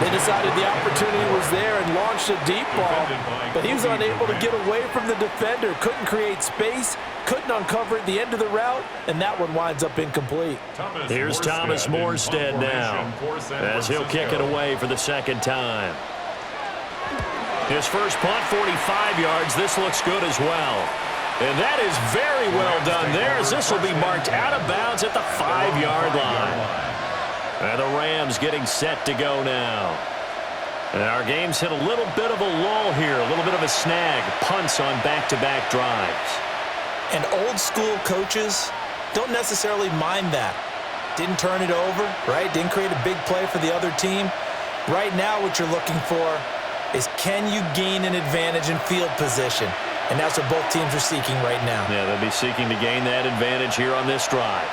They decided the opportunity was there and launched a deep ball, but he was unable to get away from the defender, couldn't create space, couldn't uncover at the end of the route, and that one winds up incomplete. Here's Thomas Morstead now, as he'll kick it away for the 2nd time. His first punt, 45 yards. This looks good as well. And that is very well done there, as this will be marked out of bounds at the 5-yard line. And the Rams getting set to go now. And our game's hit a little bit of a lull here, a little bit of a snag. Punts on back-to-back drives. And old-school coaches don't necessarily mind that. Didn't turn it over, right? Didn't create a big play for the other team. Right now what you're looking for is can you gain an advantage in field position? And that's what both teams are seeking right now. Yeah, they'll be seeking to gain that advantage here on this drive.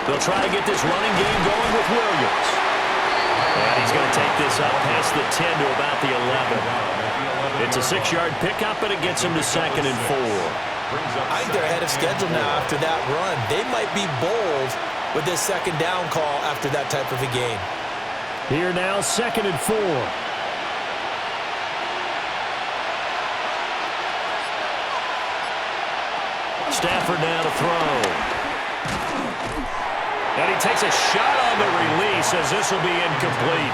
They'll try to get this running game going with Williams. And he's going to take this up past the 10 to about the 11. It's a 6-yard pickup, and it gets him to 2nd and 4. I think they're ahead of schedule now after that run. They might be bold with this second down call after that type of a game. Here now, 2nd and 4. Stafford now to throw. And he takes a shot on the release as this will be incomplete.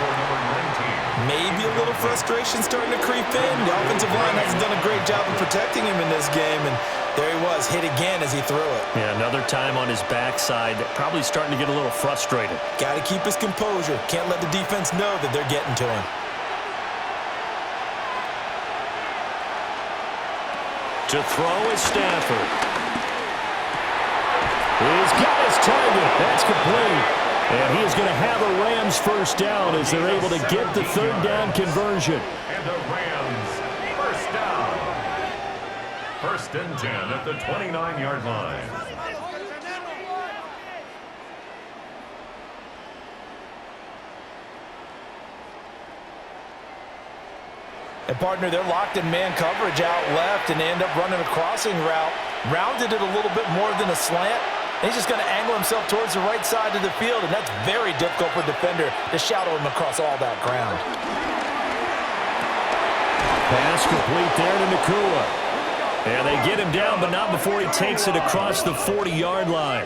Maybe a little frustration starting to creep in. The offensive line hasn't done a great job of protecting him in this game, and there he was, hit again as he threw it. Yeah, another time on his backside, probably starting to get a little frustrated. Got to keep his composure. Can't let the defense know that they're getting to him. To throw is Stafford. He's got his target. That's complete. And he is going to have a Rams first down as they're able to get the third down conversion. And the Rams first down. 1st and 10 at the 29-yard line. And, partner, they're locked in man coverage out left, and they end up running a crossing route. Rounded it a little bit more than a slant. He's just going to angle himself towards the right side of the field, and that's very difficult for a defender to shadow him across all that ground. Pass complete there to Nakua. And they get him down, but not before he takes it across the 40-yard line.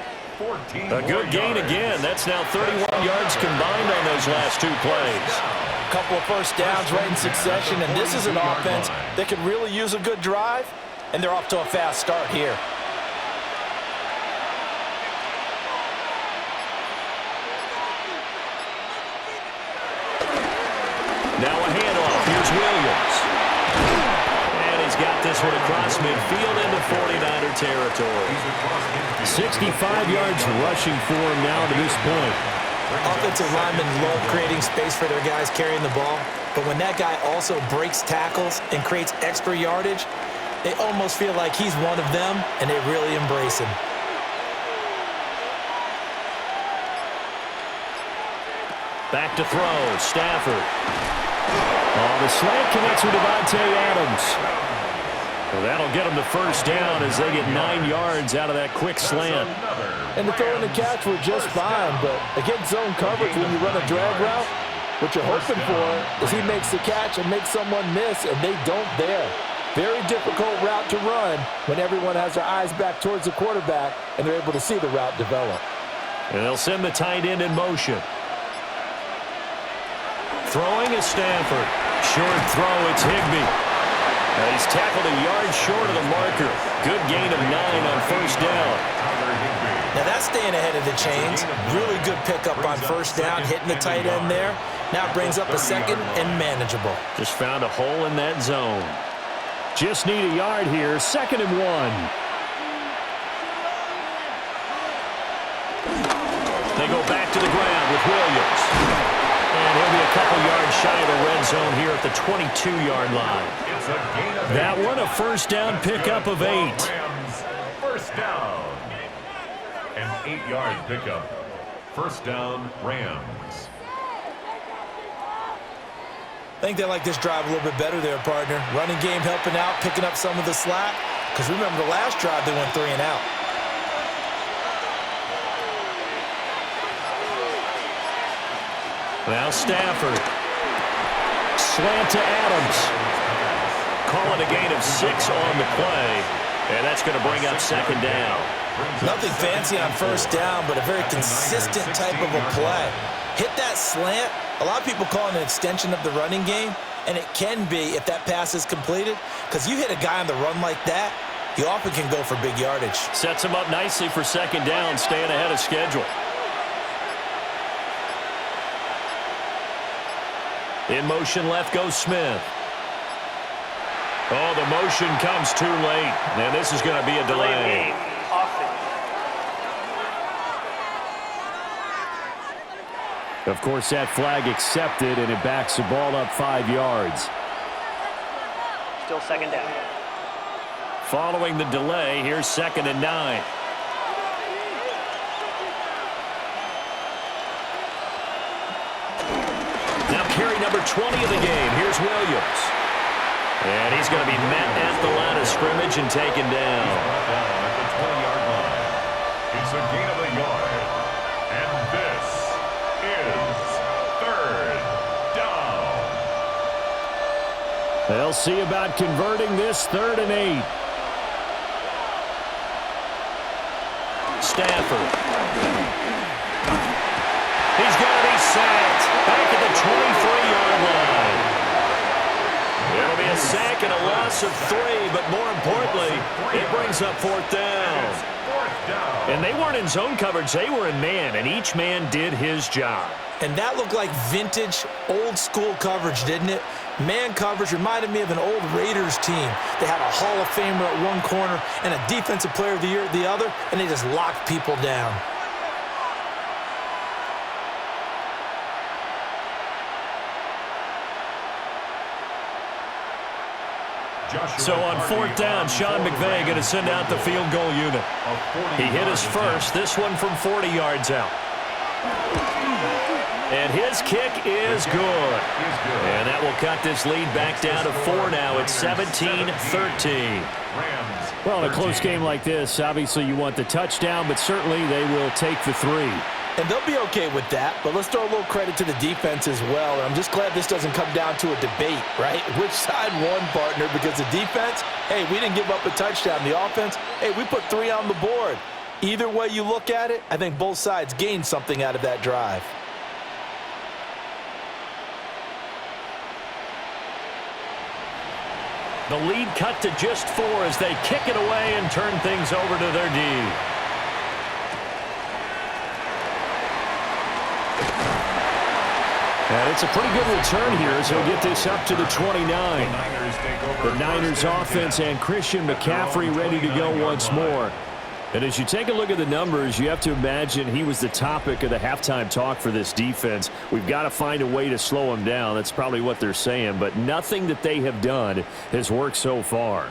A good gain again. That's now 31 yards combined on those last 2 plays. A couple of first downs right in succession, and this is an offense that could really use a good drive, and they're off to a fast start here. Now a handoff. Here's Williams. And he's got this one across midfield into 49er territory. 65 yards rushing for him now to this point. Offensive linemen love creating space for their guys carrying the ball, but when that guy also breaks tackles and creates extra yardage, they almost feel like he's one of them, and they really embrace him. Back to throw. Stafford. Oh, the slant connects with Devontae Adams. Well, that'll get them the first down as they get 9 yards out of that quick slant. And the throw and the catch were just fine, but against zone coverage when you run a drag route, what you're hoping for is he makes the catch and makes someone miss, and they don't there. Very difficult route to run when everyone has their eyes back towards the quarterback and they're able to see the route develop. And they'll send the tight end in motion. Throwing is Stafford. Short throw, it's Higbee. He's tackled a yard short of the marker. Good gain of 9 on first down. Now that's staying ahead of the chains. Really good pickup on first down, hitting the tight end there. Now brings up a second and manageable. Just found a hole in that zone. Just need a yard here, 2nd and 1. They go back to the ground with Williams. And he'll be a couple yards shy of the red zone here at the 22-yard line. That one a first down pickup of 8. First down. An 8-yard pickup. First down, Rams. I think they like this drive a little bit better there, partner. Running game helping out, picking up some of the slack. Because remember the last drive they went 3 and out. Now Stafford. Slant to Adams. Calling a gain of 6 on the play. And that's going to bring up 2nd down. Nothing fancy on first down, but a very consistent type of a play. Hit that slant. A lot of people call it an extension of the running game, and it can be if that pass is completed, because you hit a guy on the run like that, you often can go for big yardage. Sets him up nicely for 2nd down, staying ahead of schedule. In motion left goes Smith. Oh, the motion comes too late. And this is going to be a delay. Of course, that flag accepted, and it backs the ball up 5 yards. Still 2nd down. Following the delay, here's 2nd and 9. Now carry number 20 of the game. Here's Williams. And he's going to be met at the line of scrimmage and taken down. At the 20-yard line. It's a gain of 1 yard. They'll see about converting this 3rd and 8. Stafford. He's going to be sacked back at the 23-yard line. It'll be a sack and a loss of 3, but more importantly, it brings up 4th down. And they weren't in zone coverage. They were in man, and each man did his job. And that looked like vintage, old-school coverage, didn't it? Man coverage reminded me of an old Raiders team. They had a Hall of Famer at one corner and a Defensive Player of the Year at the other, and they just locked people down. So on 4th down, Sean McVay going to send out the field goal unit. He hit his first, this one from 40 yards out. And his kick is good. And that will cut this lead back down to 4 now. It's 17-13. Well, in a close game like this, obviously you want the touchdown, but certainly they will take the 3. And they'll be okay with that, but let's throw a little credit to the defense as well. And I'm just glad this doesn't come down to a debate, right? Which side won, partner? Because the defense, hey, we didn't give up a touchdown. The offense, hey, we put 3 on the board. Either way you look at it, I think both sides gained something out of that drive. The lead cut to just 4 as they kick it away and turn things over to their D. And it's a pretty good return here as he'll get this up to the 29. The Niners offense and Christian McCaffrey ready to go once more. And as you take a look at the numbers, you have to imagine he was the topic of the halftime talk for this defense. We've got to find a way to slow him down. That's probably what they're saying. But nothing that they have done has worked so far.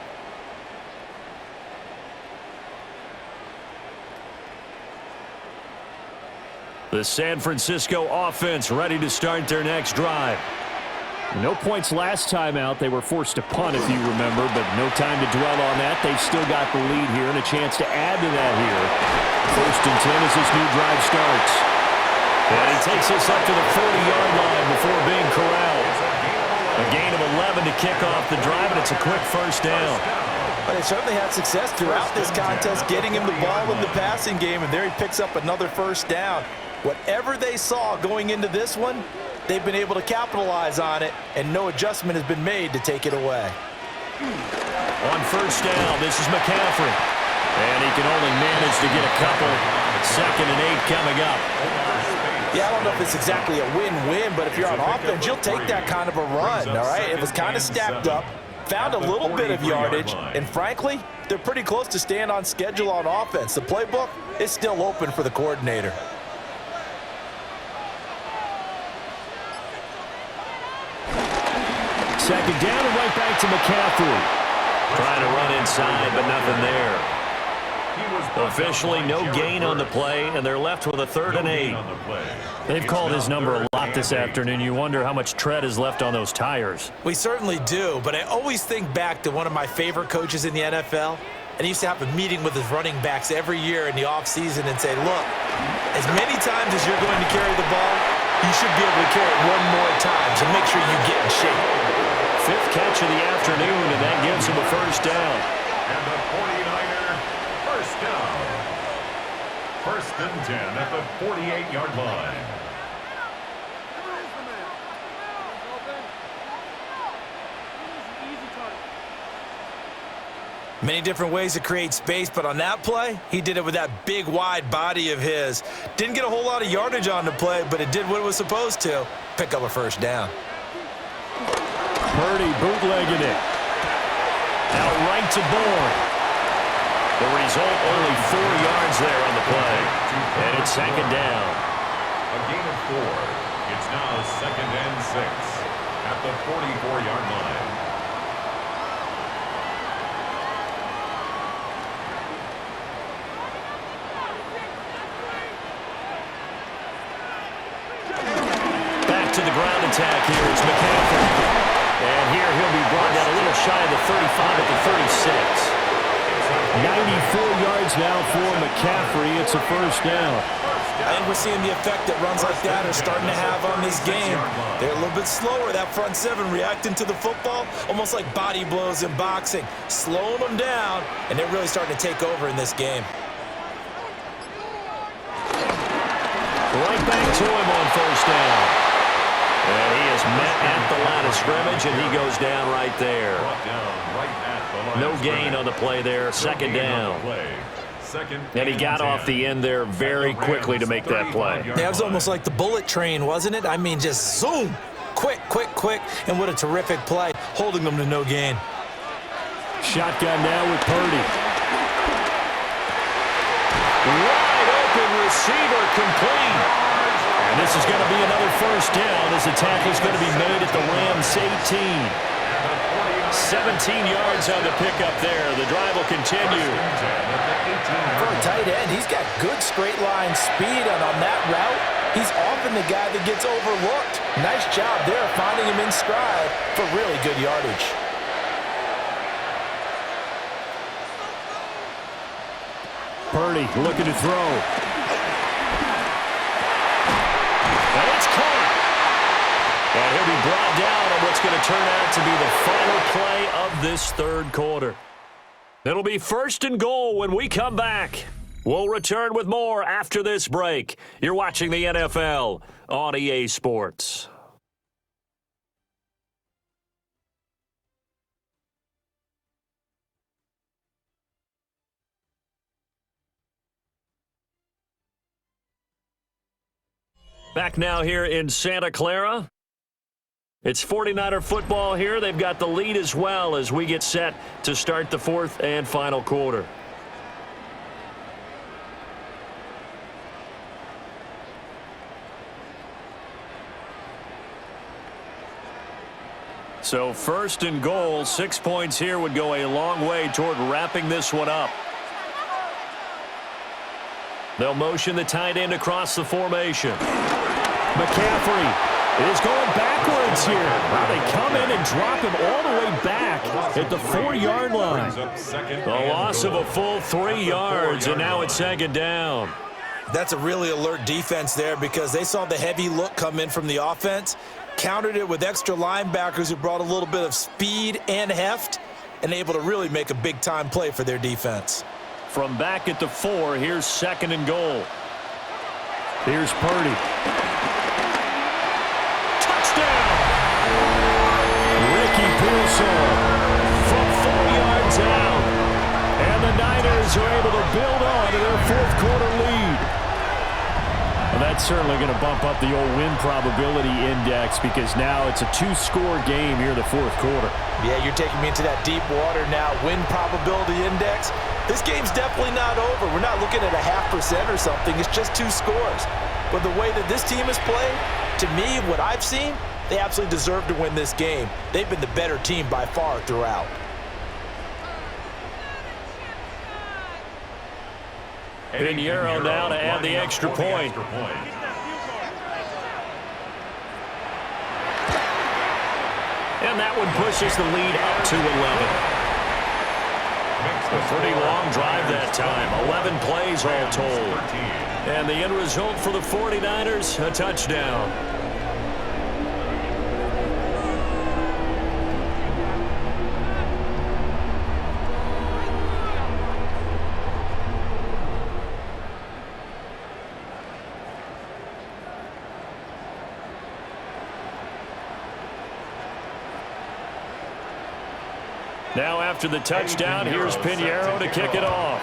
The San Francisco offense ready to start their next drive. No points last time out. They were forced to punt, if you remember, but no time to dwell on that. They've still got the lead here and a chance to add to that here. 1st and 10 as this new drive starts. And he takes us up to the 40-yard line before being corralled. A gain of 11 to kick off the drive, and it's a quick 1st down. But they certainly had success throughout this contest, getting him the ball in the passing game, and there he picks up another 1st down. Whatever they saw going into this one, they've been able to capitalize on it, and no adjustment has been made to take it away. On 1st down, this is McCaffrey. And he can only manage to get a couple. 2nd and 8 coming up. Yeah, I don't know if it's exactly a win-win, but if you're on offense, you'll take that kind of a run, all right? It was kind of stacked up, found a little bit of yardage, and frankly, they're pretty close to staying on schedule on offense. The playbook is still open for the coordinator. Second down and right back to McCaffrey. Trying to run inside, but nothing there. Officially no gain on the play, and they're left with a 3rd and 8. They've called his number a lot this afternoon. You wonder how much tread is left on those tires. We certainly do, but I always think back to one of my favorite coaches in the NFL, and he used to have a meeting with his running backs every year in the offseason and say, look, as many times as you're going to carry the ball, you should be able to carry it one more time, so make sure you get in shape. 5th catch of the afternoon, and that gives him a 1st down. And the 49er, 1st down. 1st and 10 at the 48-yard line. Many different ways to create space, but on that play, he did it with that big, wide body of his. Didn't get a whole lot of yardage on the play, but it did what it was supposed to. Pick up a 1st down. Purdy bootlegging it. Out right to Bourne. The result, only 4 yards there on the play. And it's 2nd down. A gain of 4. It's now 2nd and 6 at the 44-yard line. Back to the ground attack here. It's McCaffrey. And here he'll be brought down a little shy of the 35 at the 36. 94 yards now for McCaffrey. It's a 1st down. I think we're seeing the effect that runs like that are starting to have on this game. They're a little bit slower, that front seven, reacting to the football, almost like body blows in boxing, slowing them down, and they're really starting to take over in this game. Right back to him on first down. And he is met at the line of scrimmage, and he goes down right there. No gain on the play there, second down. And he got off the end there very quickly to make that play. That was almost like the bullet train, wasn't it? I mean, just zoom, quick, quick, quick, and what a terrific play, holding them to no gain. Shotgun now with Purdy. Wide open receiver, complete. And this is going to be another first down as the tackle is going to be made at the Rams' 18. 17 yards on the pickup there. The drive will continue. For a tight end, he's got good straight line speed, and on that route, he's often the guy that gets overlooked. Nice job there finding him in stride for really good yardage. Purdy looking to throw. And it's caught. And he'll be brought down on what's going to turn out to be the final play of this third quarter. It'll be first and goal when we come back. We'll return with more after this break. You're watching the NFL on EA Sports. Back now here in Santa Clara. It's 49er football here. They've got the lead as well as we get set to start the fourth and final quarter. So first and goal, 6 points here would go a long way toward wrapping this one up. They'll motion the tight end across the formation. McCaffrey is going backwards here. Wow, they come in and drop him all the way back at the 4-yard line. A loss of a full 3 yards, and now it's second down. That's a really alert defense there because they saw the heavy look come in from the offense, countered it with extra linebackers who brought a little bit of speed and heft, and able to really make a big-time play for their defense. From back at the 4, here's second and goal. Here's Purdy. From 4 yards out. And the Niners are able to build on to their fourth quarter lead. Well, that's certainly going to bump up the old win probability index because now it's a 2-score game here in the fourth quarter. Yeah, you're taking me into that deep water now. Win probability index. This game's definitely not over. We're not looking at a 0.5% or something. It's just 2 scores. But the way that this team has played, to me, what I've seen, they absolutely deserve to win this game. They've been the better team by far throughout. Pinheiro now to add the extra point. And that one pushes the lead up to 11. A pretty long drive that time. 11 plays all told. And the end result for the 49ers, a touchdown. Now after the touchdown, here's Pinheiro to kick it off.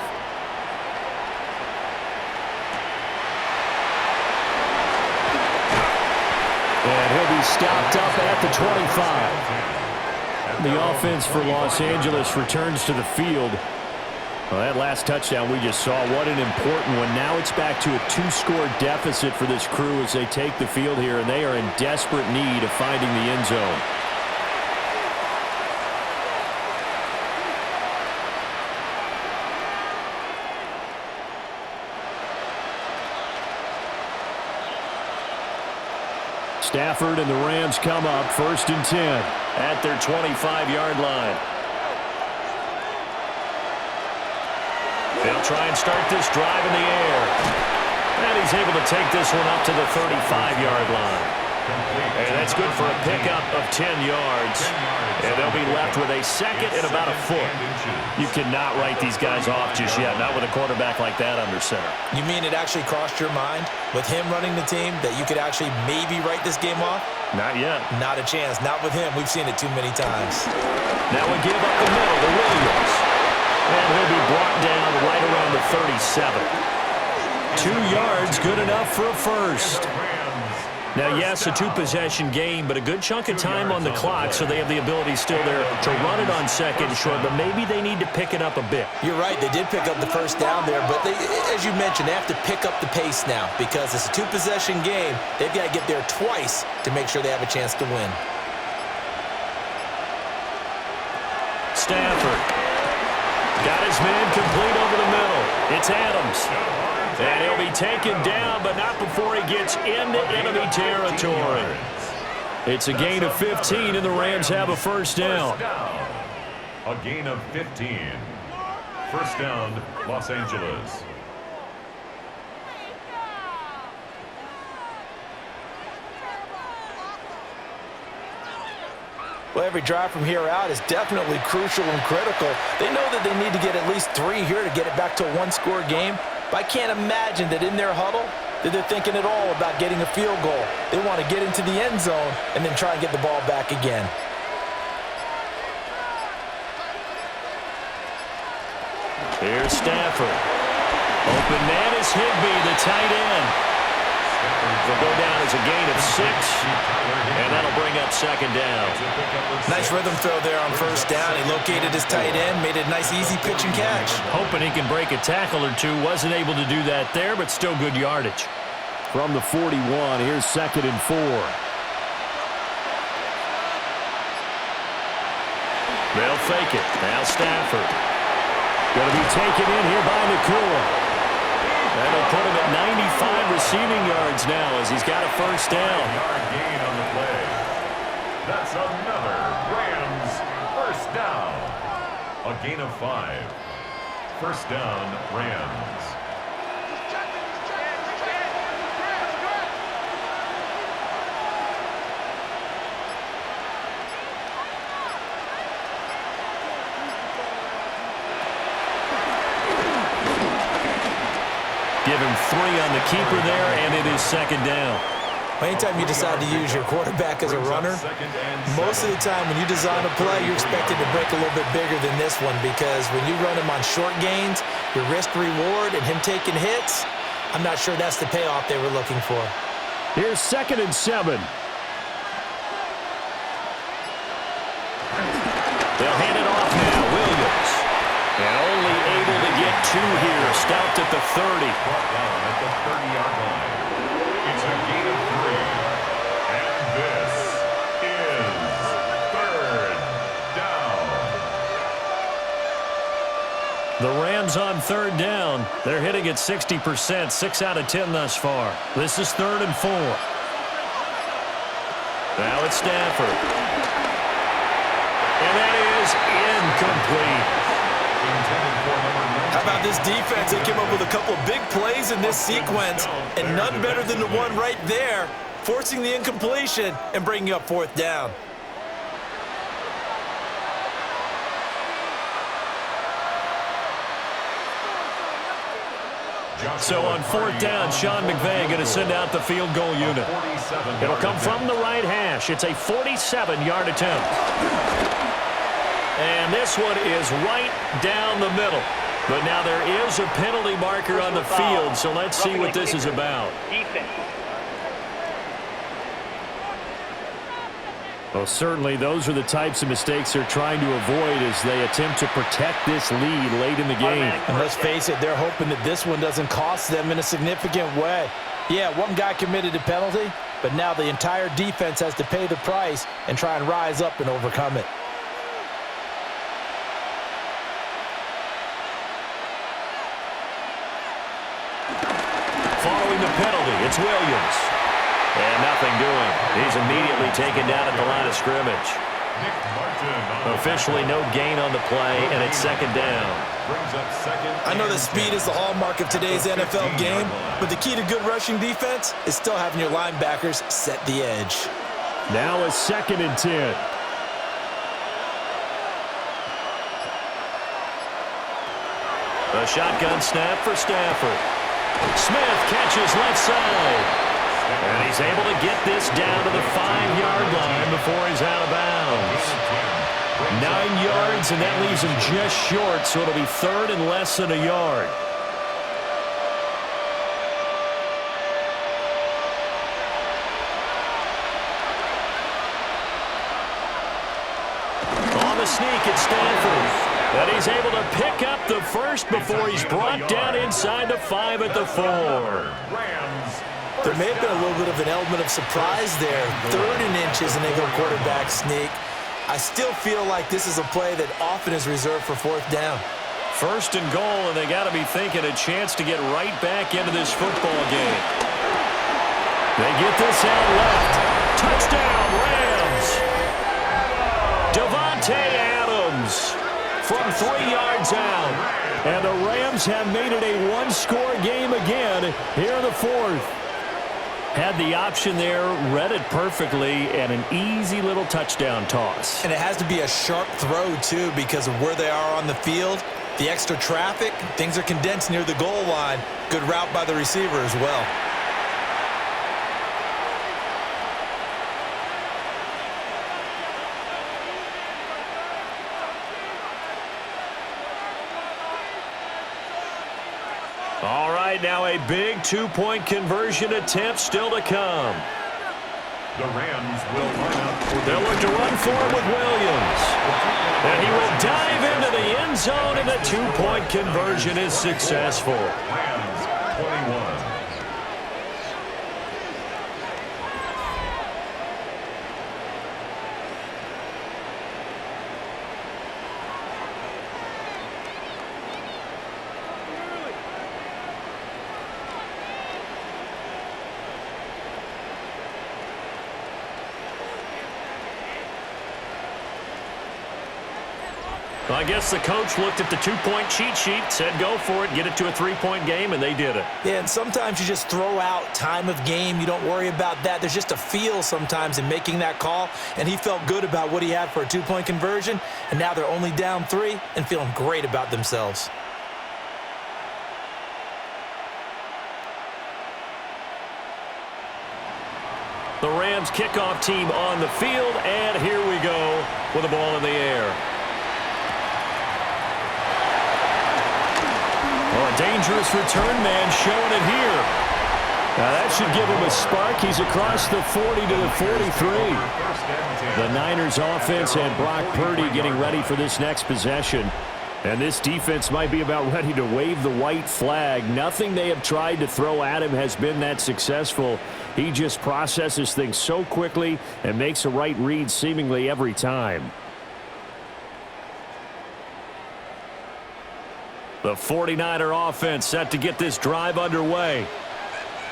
And he'll be stopped up at the 25. The offense for Los Angeles returns to the field. Well, that last touchdown we just saw, what an important one. Now it's back to a 2-score deficit for this crew as they take the field here, and they are in desperate need of finding the end zone. Stafford and the Rams come up first and 10 at their 25-yard line. They'll try and start this drive in the air. And he's able to take this one up to the 35-yard line. And that's good for a pickup of 10 yards. And they'll be left with a second and about a foot. You cannot write these guys off just yet, not with a quarterback like that under center. You mean it actually crossed your mind with him running the team that you could actually maybe write this game off? Not yet. Not a chance. Not with him. We've seen it too many times. Now we give up the middle to Williams. And he'll be brought down right around the 37. 2 yards, good enough for a first. Now, yes, a two-possession game, but a good chunk of time on the clock, so they have the ability still there to run it on second short, but maybe they need to pick it up a bit. You're right. They did pick up the first down there, but they, as you mentioned, they have to pick up the pace now because it's a two-possession game. They've got to get there twice to make sure they have a chance to win. Stafford got his man complete over the middle. It's Adams. And he'll be taken down, but not before he gets into enemy territory. It's a gain of 15, and the Rams have a first down. A gain of 15. First down, Los Angeles. Well, every drive from here out is definitely crucial and critical. They know that they need to get at least 3 here to get it back to a one-score game. But I can't imagine that in their huddle that they're thinking at all about getting a field goal. They want to get into the end zone and then try and get the ball back again. Here's Stafford. Open man is Higbee, the tight end. They'll go down as a gain of 6, and that'll bring up second down. Nice rhythm throw there on first down. He located his tight end, made it a nice, easy pitch and catch. Hoping he can break a tackle or two. Wasn't able to do that there, but still good yardage. From the 41, here's 2nd and 4. They'll fake it. Now Stafford. Going to be taken in here by Nakua. That'll put him at 95 receiving yards now as he's got a first down. 5-yard gain on the play. That's another Rams first down. A gain of 5. First down, Rams. Give him 3 on the keeper there, and it is second down. Anytime you decide to use your quarterback as a runner, most of the time when you design a play, you're expected to break a little bit bigger than this one because when you run him on short gains, your risk-reward and him taking hits, I'm not sure that's the payoff they were looking for. Here's 2nd and 7. They'll hand it off now. Williams. And only able to get 2 here. Stopped at the 30. Brought down at the 30-yard line. It's a gain of 3. And this is third down. The Rams on third down. They're hitting at 60%. 6 out of 10 thus far. This is 3rd and 4. Now it's Stafford. And that is incomplete. How about this defense? They came up with a couple of big plays in this sequence, and none better than the one right there, forcing the incompletion and bringing up 4th down. So on 4th down, Sean McVay going to send out the field goal unit. It'll come from the right hash. It's a 47-yard attempt. And this one is right down the middle. But now there is a penalty marker on the field, so let's see what this is about. Well, certainly those are the types of mistakes they're trying to avoid as they attempt to protect this lead late in the game. And let's face it, they're hoping that this one doesn't cost them in a significant way. Yeah, one guy committed a penalty, but now the entire defense has to pay the price and try and rise up and overcome it. Following the penalty, it's Williams. And nothing doing. He's immediately taken down at the line of scrimmage. Officially no gain on the play, and it's second down. I know that speed is the hallmark of today's NFL game, but the key to good rushing defense is still having your linebackers set the edge. Now a 2nd and 10. A shotgun snap for Stafford. Smith catches left side. And he's able to get this down to the 5-yard line before he's out of bounds. 9 yards, and that leaves him just short, so it'll be 3rd and less than a yard. On the sneak, it's Stafford. And he's able to pick up the first before he's brought down inside the 5 at the 4. There may have been a little bit of an element of surprise there. 3rd and inches, and they go quarterback sneak. I still feel like this is a play that often is reserved for 4th down. 1st and goal, and they got to be thinking a chance to get right back into this football game. They get this out left. Touchdown, Rams. Devontae Adams from 3 yards out. And the Rams have made it a 1-score game again here in the 4th. Had the option there, read it perfectly, and an easy little touchdown toss. And it has to be a sharp throw, too, because of where they are on the field. The extra traffic, things are condensed near the goal line. Good route by the receiver as well. All right, now a big 2-point conversion attempt still to come. The Rams will line up. They'll look to run forward with Williams. And he will dive into the end zone, and the 2-point conversion is successful. Rams 21. I guess the coach looked at the 2-point cheat sheet, said go for it, get it to a 3-point game, and they did it. Yeah, and sometimes you just throw out time of game. You don't worry about that. There's just a feel sometimes in making that call, and he felt good about what he had for a 2-point conversion, and now they're only down 3 and feeling great about themselves. The Rams kickoff team on the field, and here we go with the ball in the air. Oh, a dangerous return man showing it here. Now that should give him a spark. He's across the 40 to the 43. The Niners offense and Brock Purdy getting ready for this next possession. And this defense might be about ready to wave the white flag. Nothing they have tried to throw at him has been that successful. He just processes things so quickly and makes a right read seemingly every time. The 49er offense set to get this drive underway.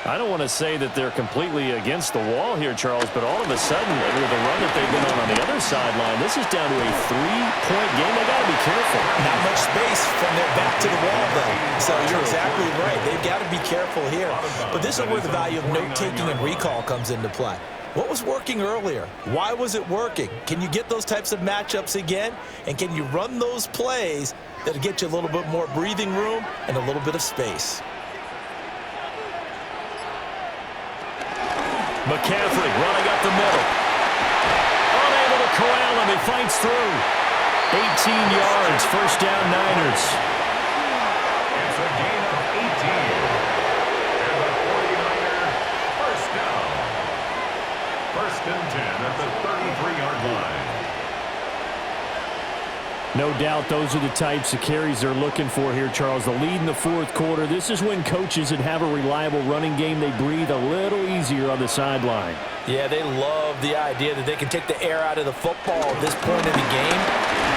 I don't want to say that they're completely against the wall here, Charles, but all of a sudden, with the run that they've been on the other sideline, this is down to a 3-point game. They got to be careful. Not much space from their back to the wall, though. So you're exactly right. They've got to be careful here. But this is where the value of note-taking and recall comes into play. What was working earlier? Why was it working? Can you get those types of matchups again? And can you run those plays that'll get you a little bit more breathing room and a little bit of space? McCaffrey running up the middle. Unable to corral him. He fights through. 18 yards. First down, Niners. It's a gain of 18. And the 49er first down. First and 10 at the 33-yard line. No doubt those are the types of carries they're looking for here, Charles. The lead in the fourth quarter. This is when coaches that have a reliable running game, they breathe a little easier on the sideline. Yeah, they love the idea that they can take the air out of the football at this point in the game.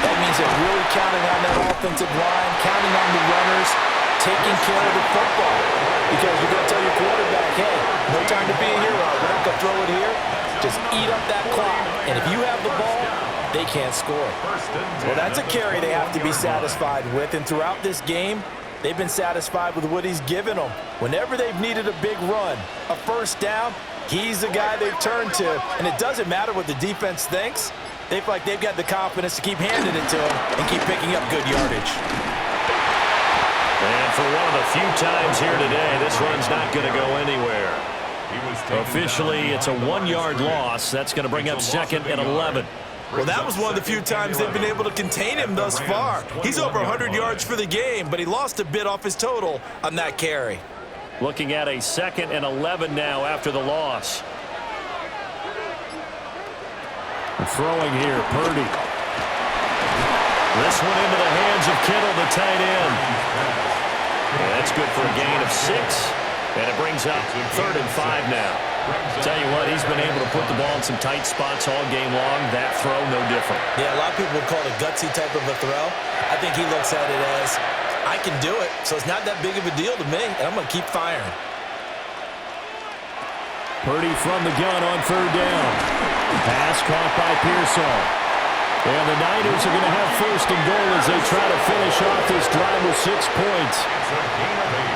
That means they're really counting on that offensive line, counting on the runners, taking care of the football. Because you're going to tell your quarterback, hey, no time to be a hero. We're not going to throw it here. Just eat up that clock. And if you have the ball, they can't score. Well, that's a carry they have to be satisfied with, and throughout this game, they've been satisfied with what he's given them. Whenever they've needed a big run, a first down, he's the guy they've turned to. And it doesn't matter what the defense thinks. They feel like they've got the confidence to keep handing it to him and keep picking up good yardage. And for one of the few times here today, this run's not going to go anywhere. Officially, it's a 1-yard loss. That's going to bring up 2nd and 11. Well, that was one of the few times they've been able to contain him thus far. He's over 100 yards for the game, but he lost a bit off his total on that carry. Looking at a 2nd and 11 now after the loss. Throwing here, Purdy. This one into the hands of Kittle, the tight end. Yeah, that's good for a gain of 6, and it brings up 3rd and 5 now. Tell you what, he's been able to put the ball in some tight spots all game long. That throw, no different. Yeah, a lot of people would call it a gutsy type of a throw. I think he looks at it as, I can do it, so it's not that big of a deal to me, and I'm going to keep firing. Purdy from the gun on 3rd down. Pass caught by Pearsall. And the Niners are going to have 1st and goal as they try to finish off this drive with 6 points. It's a gain of 8.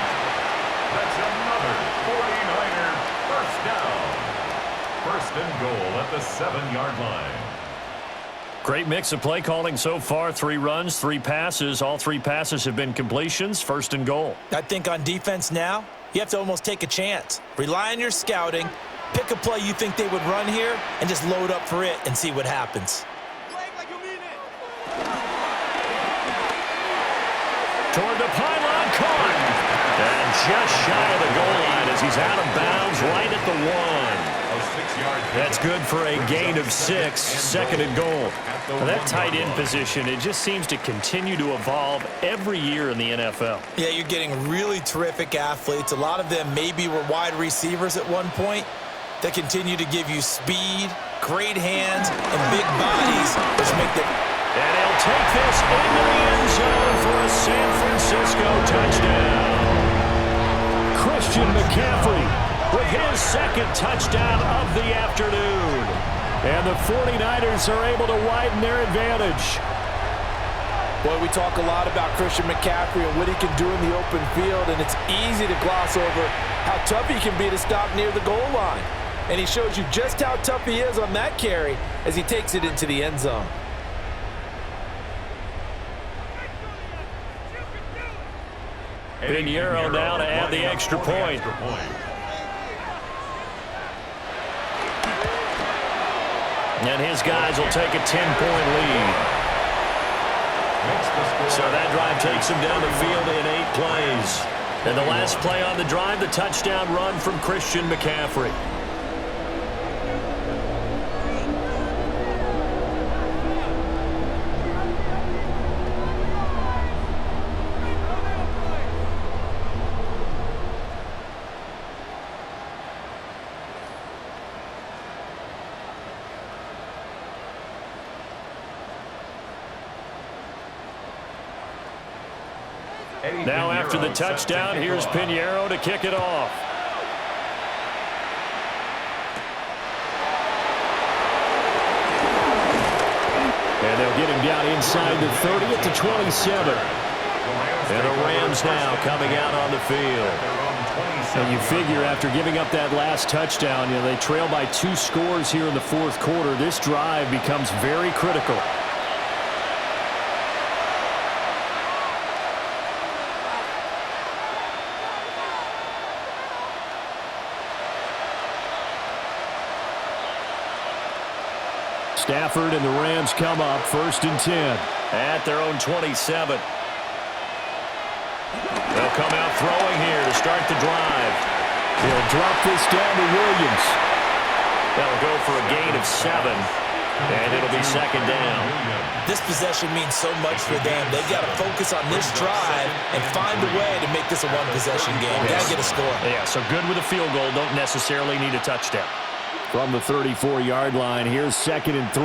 That's another 49er first down. 1st and goal at the 7-yard line. Great mix of play calling so far. 3 runs, 3 passes. All 3 passes have been completions. 1st and goal. I think on defense now, you have to almost take a chance. Rely on your scouting. Pick a play you think they would run here and just load up for it and see what happens. Toward the pylon, caught. And just shy of the goal line as he's out of bounds right at the 1. That's good for a gain of 6, 2nd and goal. Now that tight end position, it just seems to continue to evolve every year in the NFL. Yeah, you're getting really terrific athletes. A lot of them maybe were wide receivers at one point that continue to give you speed, great hands, and big bodies, which make them... And he'll take this into the end zone for a San Francisco touchdown. Christian McCaffrey with his 2nd touchdown of the afternoon. And the 49ers are able to widen their advantage. Boy, we talk a lot about Christian McCaffrey and what he can do in the open field, and it's easy to gloss over how tough he can be to stop near the goal line. And he shows you just how tough he is on that carry as he takes it into the end zone. Pinheiro now to add the extra point. And his guys will take a 10-point lead. So that drive takes him down the field in 8 plays. And the last play on the drive, the touchdown run from Christian McCaffrey. Now after the touchdown, here's Pinheiro to kick it off. And they'll get him down inside the 30 at the 27. And the Rams now coming out on the field. And you figure after giving up that last touchdown, they trail by 2 scores here in the 4th quarter. This drive becomes very critical. Stafford and the Rams come up 1st and 10 at their own 27. They'll come out throwing here to start the drive. He'll drop this down to Williams. That'll go for a gain of 7, and it'll be 2nd down. This possession means so much for them. They've got to focus on this drive and find a way to make this a 1-possession game. Got to get a score. Yeah, so good with a field goal. Don't necessarily need a touchdown. From the 34-yard line, here's 2nd and 3.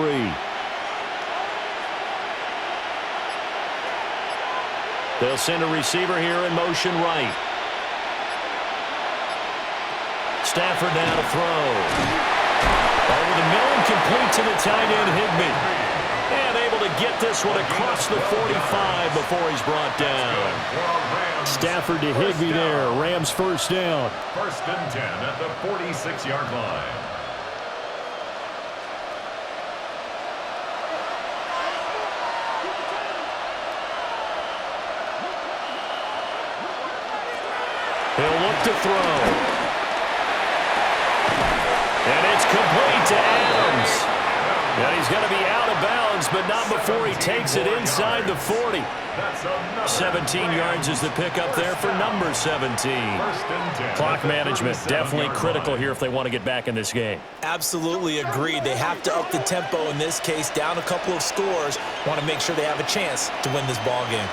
They'll send a receiver here in motion right. Stafford now to throw. Over the middle and complete to the tight end, Higbee. able to get this one across the 45 before he's brought down. Stafford to Higbee there. Rams first down. First and 10 at the 46-yard line. He'll look to throw. And it's complete to Adams. And he's going to be out of bounds, but not before he takes it inside the 40. 17 yards is the pickup there for number 17. Clock management definitely critical here if they want to get back in this game. Absolutely agreed. They have to up the tempo in this case, down a couple of scores. Want to make sure they have a chance to win this ball game.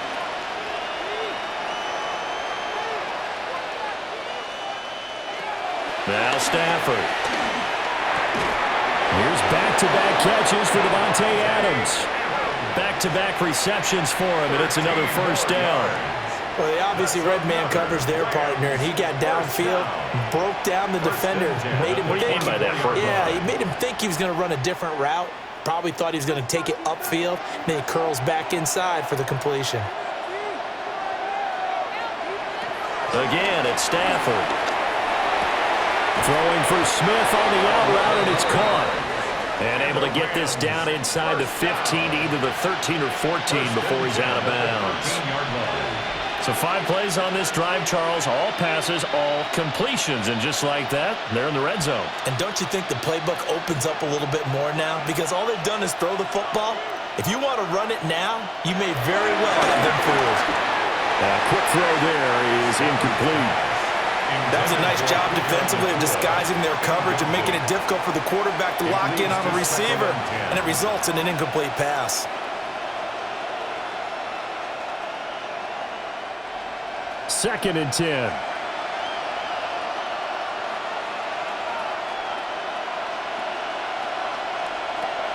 Now Stafford. Here's back-to-back catches for Davante Adams. Back-to-back receptions for him, and it's another first down. Well, they obviously red man covers their partner, and he got downfield, broke down the defender, made him what do you mean by that? Yeah, he made him think he was going to run a different route. Probably thought he was going to take it upfield, and then he curls back inside for the completion. Again, it's Stafford. Throwing for Smith on the out route, and it's caught. And able to get this down inside the 15, either the 13 or 14 before he's out of bounds. So 5 plays on this drive, Charles. All passes, all completions. And just like that, they're in the red zone. And don't you think the playbook opens up a little bit more now? Because all they've done is throw the football. If you want to run it now, you may very well have them fooled. Quick throw there is incomplete. That was a nice job defensively of disguising their coverage and making it difficult for the quarterback to lock in on a receiver, and it results in an incomplete pass. Second and 10.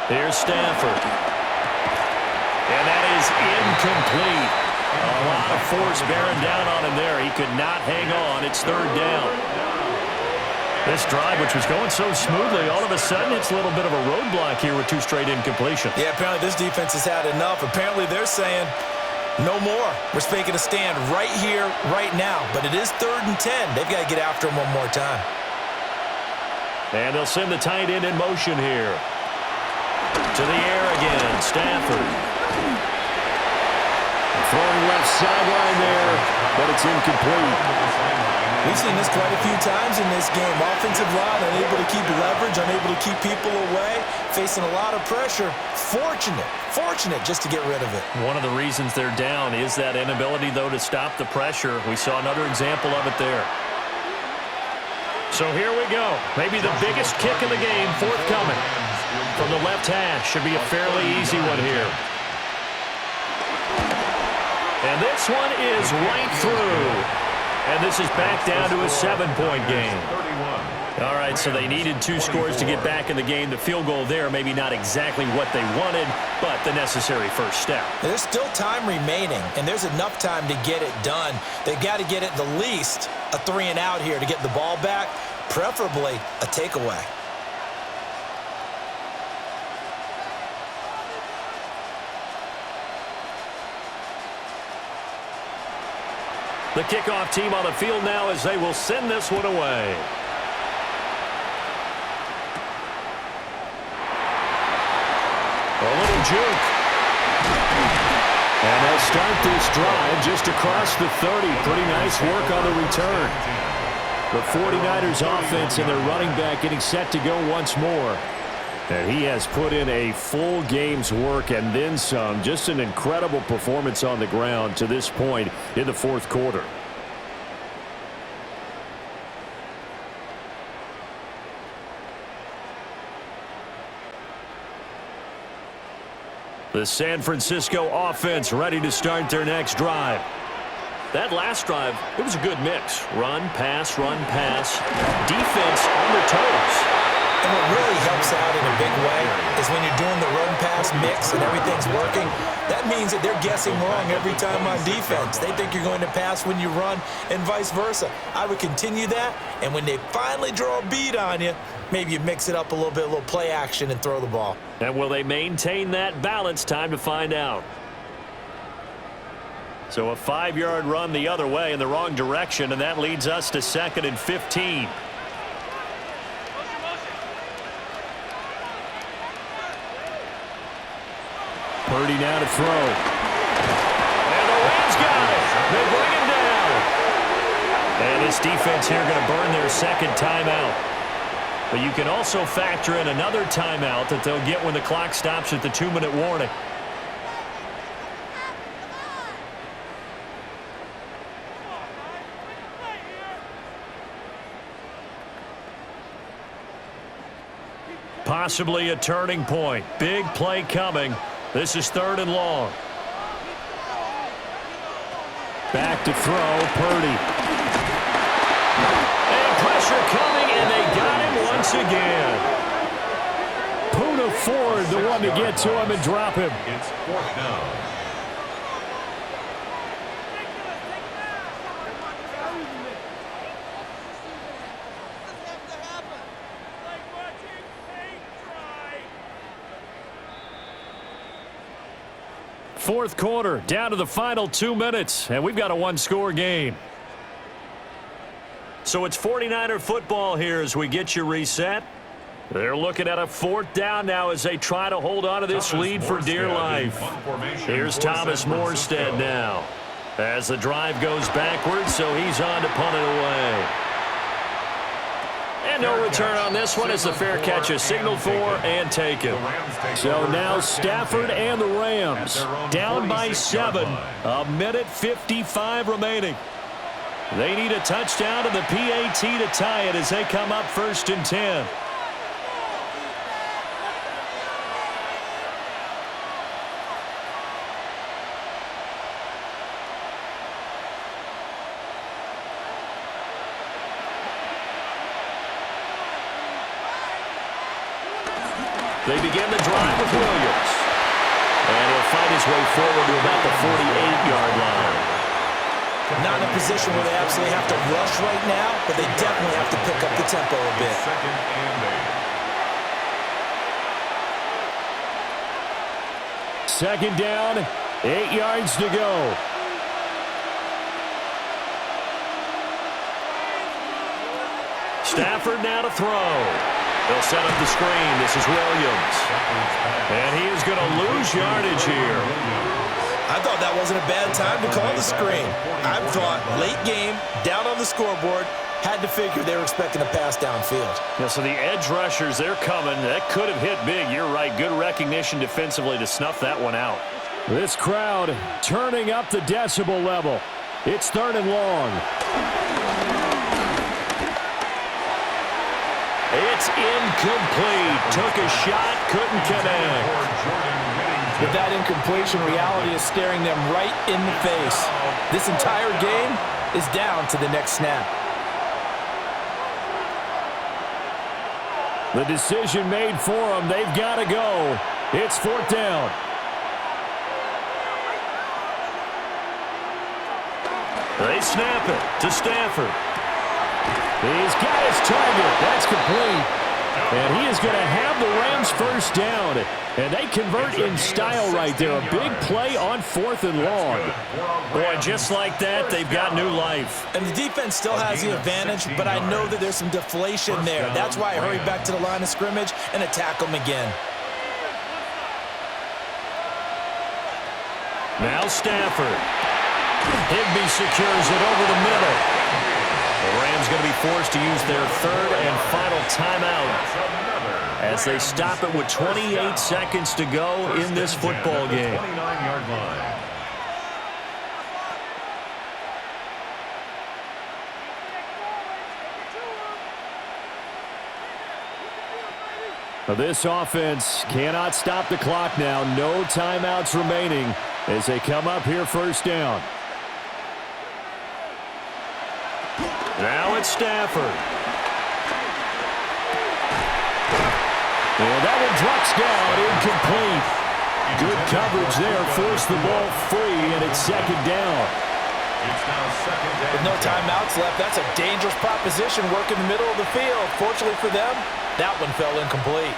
Here's Stafford. And that is incomplete. A lot of force bearing down on him there. He could not hang on. It's third down. This drive, which was going so smoothly, all of a sudden it's a little bit of a roadblock here with 2 straight incompletions. Yeah, apparently this defense has had enough. Apparently they're saying, no more. We're making a stand right here, right now. But it is third and 10. They've got to get after him one more time. And they'll send the tight end in motion here. To the air again, Stafford. Throwing left sideline there, but it's incomplete. We've seen this quite a few times in this game. Offensive line unable to keep leverage, unable to keep people away, facing a lot of pressure. Fortunate just to get rid of it. One of the reasons they're down is that inability, though, to stop the pressure. We saw another example of it there. So here we go. Maybe the biggest kick of the game forthcoming. From the left hash, should be a fairly easy one here. And this one is right through. And this is back down to a 7-point game. All right, so they needed 2 scores to get back in the game. The field goal there, maybe not exactly what they wanted, but the necessary first step. There's still time remaining, and there's enough time to get it done. They've got to get at the least a 3-and-out here to get the ball back, preferably a takeaway. The kickoff team on the field now as they will send this one away. A little juke. And they'll start this drive just across the 30. Pretty nice work on the return. The 49ers offense and their running back getting set to go once more. And he has put in a full game's work and then some. Just an incredible performance on the ground to this point in the fourth quarter. The San Francisco offense ready to start their next drive. That last drive, it was a good mix. Run, pass, defense on their toes. And what really helps out in a big way is when you're doing the run-pass mix and everything's working, that means that they're guessing wrong every time on defense. They think you're going to pass when you run and vice versa. I would continue that, and when they finally draw a beat on you, maybe you mix it up a little bit, a little play action and throw the ball. And will they maintain that balance? Time to find out. So a 5-yard run the other way in the wrong direction, and that leads us to 2nd and 15. Purdy now to throw. And the Rams got it. They bring him down. And this defense here going to burn their second timeout. But you can also factor in another timeout that they'll get when the clock stops at the 2-minute warning. Possibly a turning point. Big play coming. This is 3rd and long. Back to throw, Purdy. And pressure coming, and they got him once again. Poona Ford, the one to get to him and drop him. It's 4th down. Fourth quarter, down to the final 2 minutes, and we've got a one-score game. So it's 49er football here as we get you reset. They're looking at a 4th down now as they try to hold on to this lead for dear life. Here's Thomas Morstead now as the drive goes backwards, so he's on to punt it away. And no return on this one as the fair catch is signaled for and taken. So now Stafford and the Rams down by 7. A minute 55 remaining. They need a touchdown and the PAT to tie it as they come up 1st and 10. They begin the drive with Williams. And he'll find his way forward to about the 48-yard line. Not in a position where they absolutely have to rush right now, but they definitely have to pick up the tempo a bit. 2nd and 8. Second down, 8 yards to go. Stafford now to throw. They'll set up the screen. This is Williams. And he is going to lose yardage here. I thought that wasn't a bad time to call the screen. I thought late game, down on the scoreboard, had to figure they were expecting a pass downfield. Yeah, so the edge rushers, they're coming. That could have hit big. You're right. Good recognition defensively to snuff that one out. This crowd turning up the decibel level. It's 3rd and long. It's incomplete. Took a shot, couldn't connect. With that incompletion, reality is staring them right in the face. This entire game is down to the next snap. The decision made for them. They've got to go. It's 4th down. They snap it to Stafford. He's got his target. That's complete. And he is going to have the Rams 1st down. And they convert in style right there. A big play on 4th and long. Boy, just like that, they've got new life. And the defense still has the advantage, but I know that there's some deflation there. That's why I hurried back to the line of scrimmage and attack them again. Now Stafford. Higbee secures it over the middle. The Rams going to be forced to use their 3rd and final timeout as they stop it with 28 seconds to go in this football game. 29-yard line. This offense cannot stop the clock now. No timeouts remaining as they come up here 1st down. Now it's Stafford. And that one drops down, incomplete. Good coverage there, forced the ball free, and it's 2nd down. It's now 2nd down. With no timeouts left, that's a dangerous proposition, work in the middle of the field. Fortunately for them, that one fell incomplete.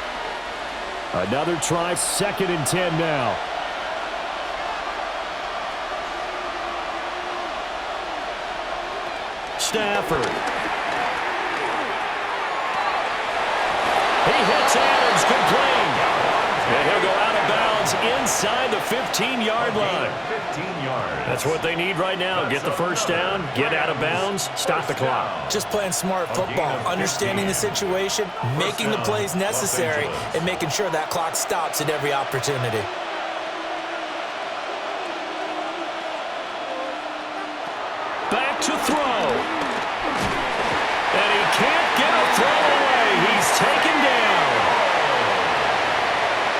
Another try, 2nd and 10 now. Stafford. He hits Adams, complete. And he'll go out of bounds inside the 15-yard line. 15 yards. That's what they need right now. Get the first down, get out of bounds, stop the clock. Just playing smart football, understanding the situation, making the plays necessary, and making sure that clock stops at every opportunity. Back to throw. And he can't get a throw away. He's taken down.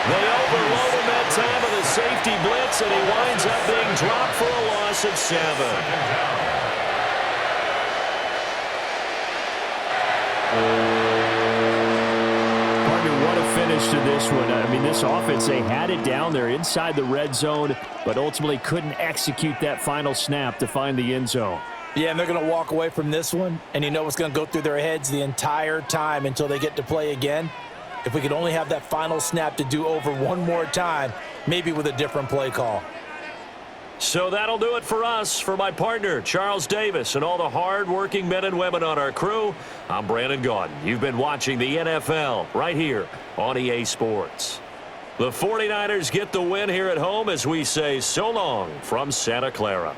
They overload him that time of the safety blitz, and he winds up being dropped for a loss of 7. Partner, what a finish to this one. I mean, this offense, they had it down there inside the red zone, but ultimately couldn't execute that final snap to find the end zone. Yeah, and they're going to walk away from this one, and you know what's going to go through their heads the entire time until they get to play again. If we could only have that final snap to do over one more time, maybe with a different play call. So that'll do it for us. For my partner, Charles Davis, and all the hard-working men and women on our crew, I'm Brandon Gaudin. You've been watching the NFL right here on EA Sports. The 49ers get the win here at home as we say so long from Santa Clara.